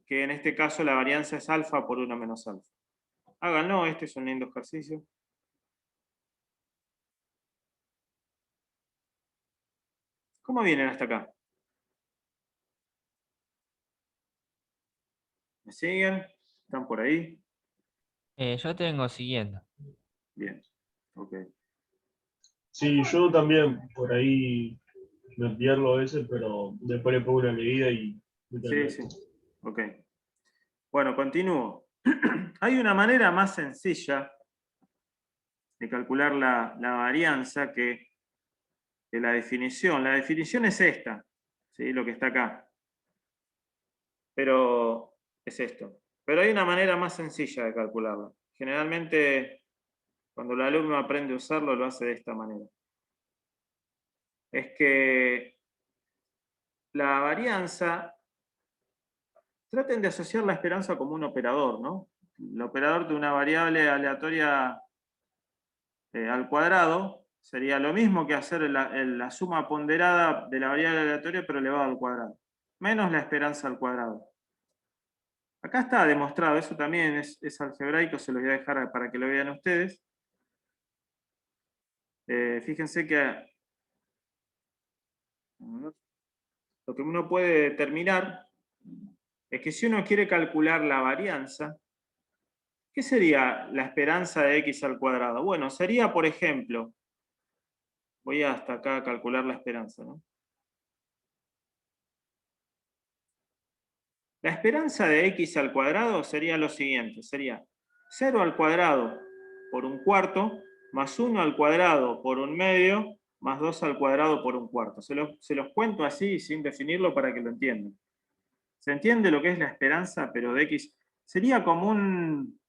que en este caso la varianza es alfa por 1 menos alfa. Háganlo, este es un lindo ejercicio. ¿Cómo vienen hasta acá? ¿Me siguen? ¿Están por ahí? Yo tengo siguiendo. Bien. Ok. Sí, yo también por ahí me pierdo a veces, pero después le pongo una leída y me Sí, termino. sí. Ok. Bueno, continúo. Hay una manera más sencilla de calcular la varianza que la definición. La definición es esta, ¿sí? Lo que está acá. Pero es esto. Pero hay una manera más sencilla de calcularla. Generalmente, cuando el alumno aprende a usarlo, lo hace de esta manera. Es que la varianza, traten de asociar la esperanza como un operador, ¿no? El operador de una variable aleatoria al cuadrado sería lo mismo que hacer la suma ponderada de la variable aleatoria, pero elevado al cuadrado, menos la esperanza al cuadrado. Acá está demostrado, eso también es algebraico, se los voy a dejar para que lo vean ustedes. Fíjense que lo que uno puede determinar es que si uno quiere calcular la varianza, ¿qué sería la esperanza de x al cuadrado? Bueno, sería, por ejemplo, voy hasta acá a calcular la esperanza, ¿no? La esperanza de x al cuadrado sería lo siguiente, sería 0 al cuadrado por un cuarto, más 1 al cuadrado por un medio, más 2 al cuadrado por un cuarto. Se los cuento así, sin definirlo, para que lo entiendan. ¿Se entiende lo que es la esperanza, pero de x? Sería como un...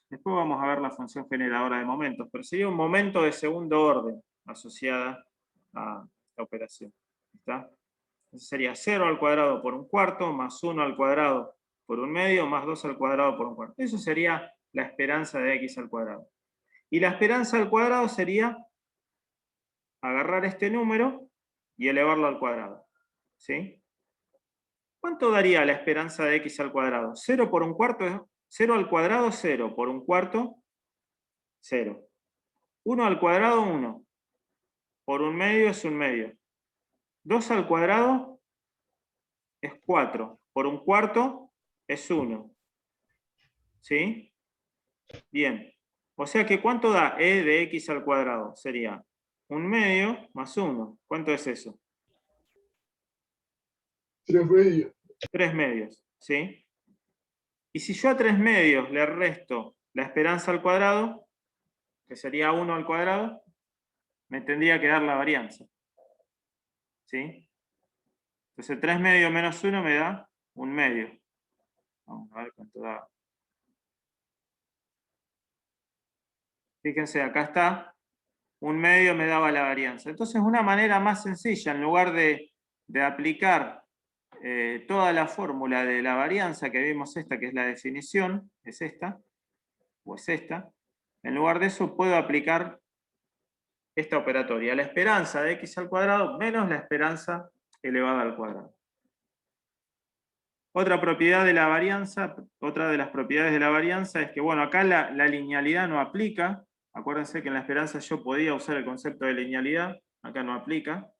Después vamos a ver la función generadora de momentos, pero sería un momento de segundo orden asociada a esta operación. ¿Está? Entonces sería 0 al cuadrado por un cuarto, más 1 al cuadrado por un medio, más 2 al cuadrado por un cuarto. Eso sería la esperanza de x al cuadrado. Y la esperanza al cuadrado sería agarrar este número y elevarlo al cuadrado. ¿Sí? ¿Cuánto daría la esperanza de x al cuadrado? 0 por un cuarto, 0 al cuadrado, 0 por un cuarto, 0. 1 al cuadrado, 1. Por un medio es un medio. 2 al cuadrado es 4. Por un cuarto es 1. ¿Sí? Bien. O sea que ¿cuánto da e de x al cuadrado? Sería un medio más 1. ¿Cuánto es eso? 3 medios. 3 medios. ¿Sí? Y si yo a 3 medios le resto la esperanza al cuadrado, que sería 1 al cuadrado, me tendría que dar la varianza. ¿Sí? Entonces 3 medios menos 1 me da un medio. Vamos a ver cuánto da. Fíjense, acá está. Un medio me daba la varianza. Entonces, una manera más sencilla, en lugar de aplicar toda la fórmula de la varianza que vimos esta, que es la definición, es esta, o es esta, en lugar de eso puedo aplicar esta operatoria, la esperanza de x al cuadrado menos la esperanza elevada al cuadrado. Otra propiedad de la varianza, otra de las propiedades de la varianza es que, bueno, acá la linealidad no aplica. Acuérdense que en la esperanza yo podía usar el concepto de linealidad, acá no aplica.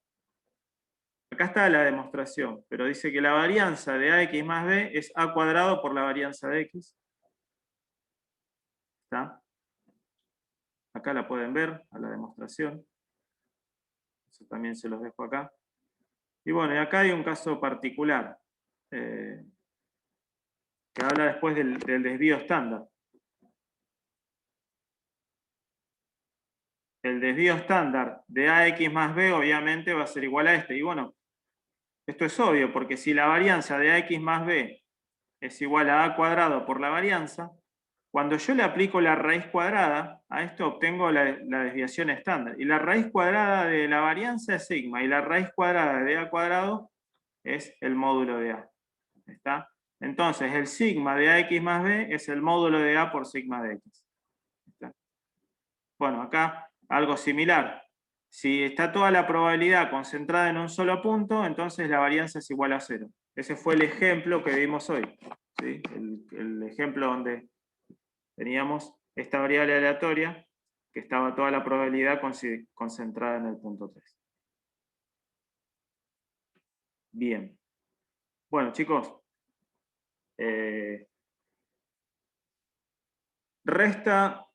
Acá está la demostración, pero dice que la varianza de ax más b es a cuadrado por la varianza de x. ¿Está? Acá la pueden ver, a la demostración. Eso también se los dejo acá. Y bueno, y acá hay un caso particular, que habla después del desvío estándar. El desvío estándar de ax más b obviamente va a ser igual a este. Y bueno, Esto es obvio, porque si la varianza de ax más b es igual a a cuadrado por la varianza, cuando yo le aplico la raíz cuadrada, a esto obtengo la desviación estándar. Y la raíz cuadrada de la varianza es sigma, y la raíz cuadrada de a cuadrado es el módulo de a. ¿Está? Entonces, el sigma de ax más b es el módulo de a por sigma de x. ¿Está? Bueno, acá algo similar. Si está toda la probabilidad concentrada en un solo punto, entonces la varianza es igual a 0. Ese fue el ejemplo que vimos hoy. ¿Sí? El ejemplo donde teníamos esta variable aleatoria que estaba toda la probabilidad concentrada en el punto 3. Bien. Bueno, chicos. Resta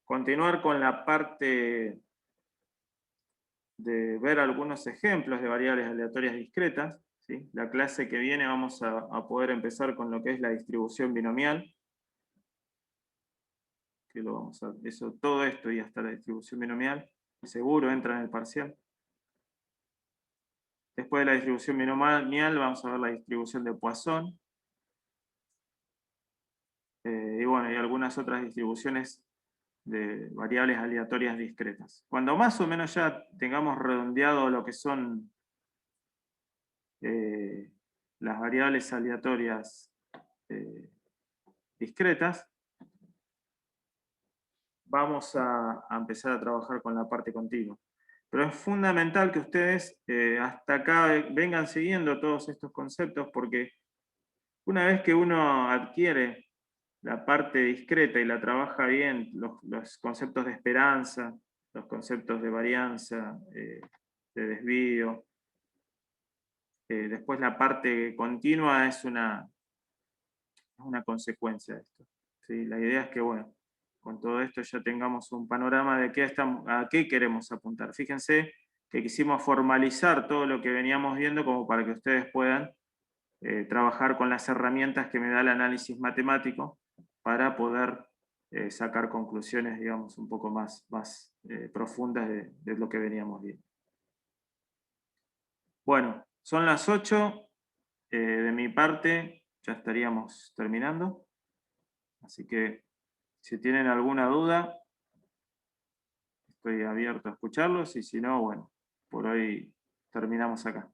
continuar con la parte de ver algunos ejemplos de variables aleatorias discretas. ¿Sí? La clase que viene vamos a poder empezar con lo que es la distribución binomial. Que lo vamos a, todo esto y hasta la distribución binomial, seguro entra en el parcial. Después de la distribución binomial vamos a ver la distribución de Poisson. Y bueno, y algunas otras distribuciones de variables aleatorias discretas. Cuando más o menos ya tengamos redondeado lo que son las variables aleatorias discretas, vamos a empezar a trabajar con la parte continua. Pero es fundamental que ustedes hasta acá vengan siguiendo todos estos conceptos, porque una vez que uno adquiere la parte discreta y la trabaja bien, los conceptos de esperanza, los conceptos de varianza, de desvío, después la parte continua es una consecuencia de esto. ¿Sí? La idea es que, bueno, con todo esto ya tengamos un panorama de a qué queremos apuntar. Fíjense que quisimos formalizar todo lo que veníamos viendo como para que ustedes puedan trabajar con las herramientas que me da el análisis matemático para poder sacar conclusiones, digamos, un poco más profundas de lo que veníamos viendo. Bueno, son las 8. De mi parte ya estaríamos terminando. Así que si tienen alguna duda, estoy abierto a escucharlos y si no, bueno, por hoy terminamos acá.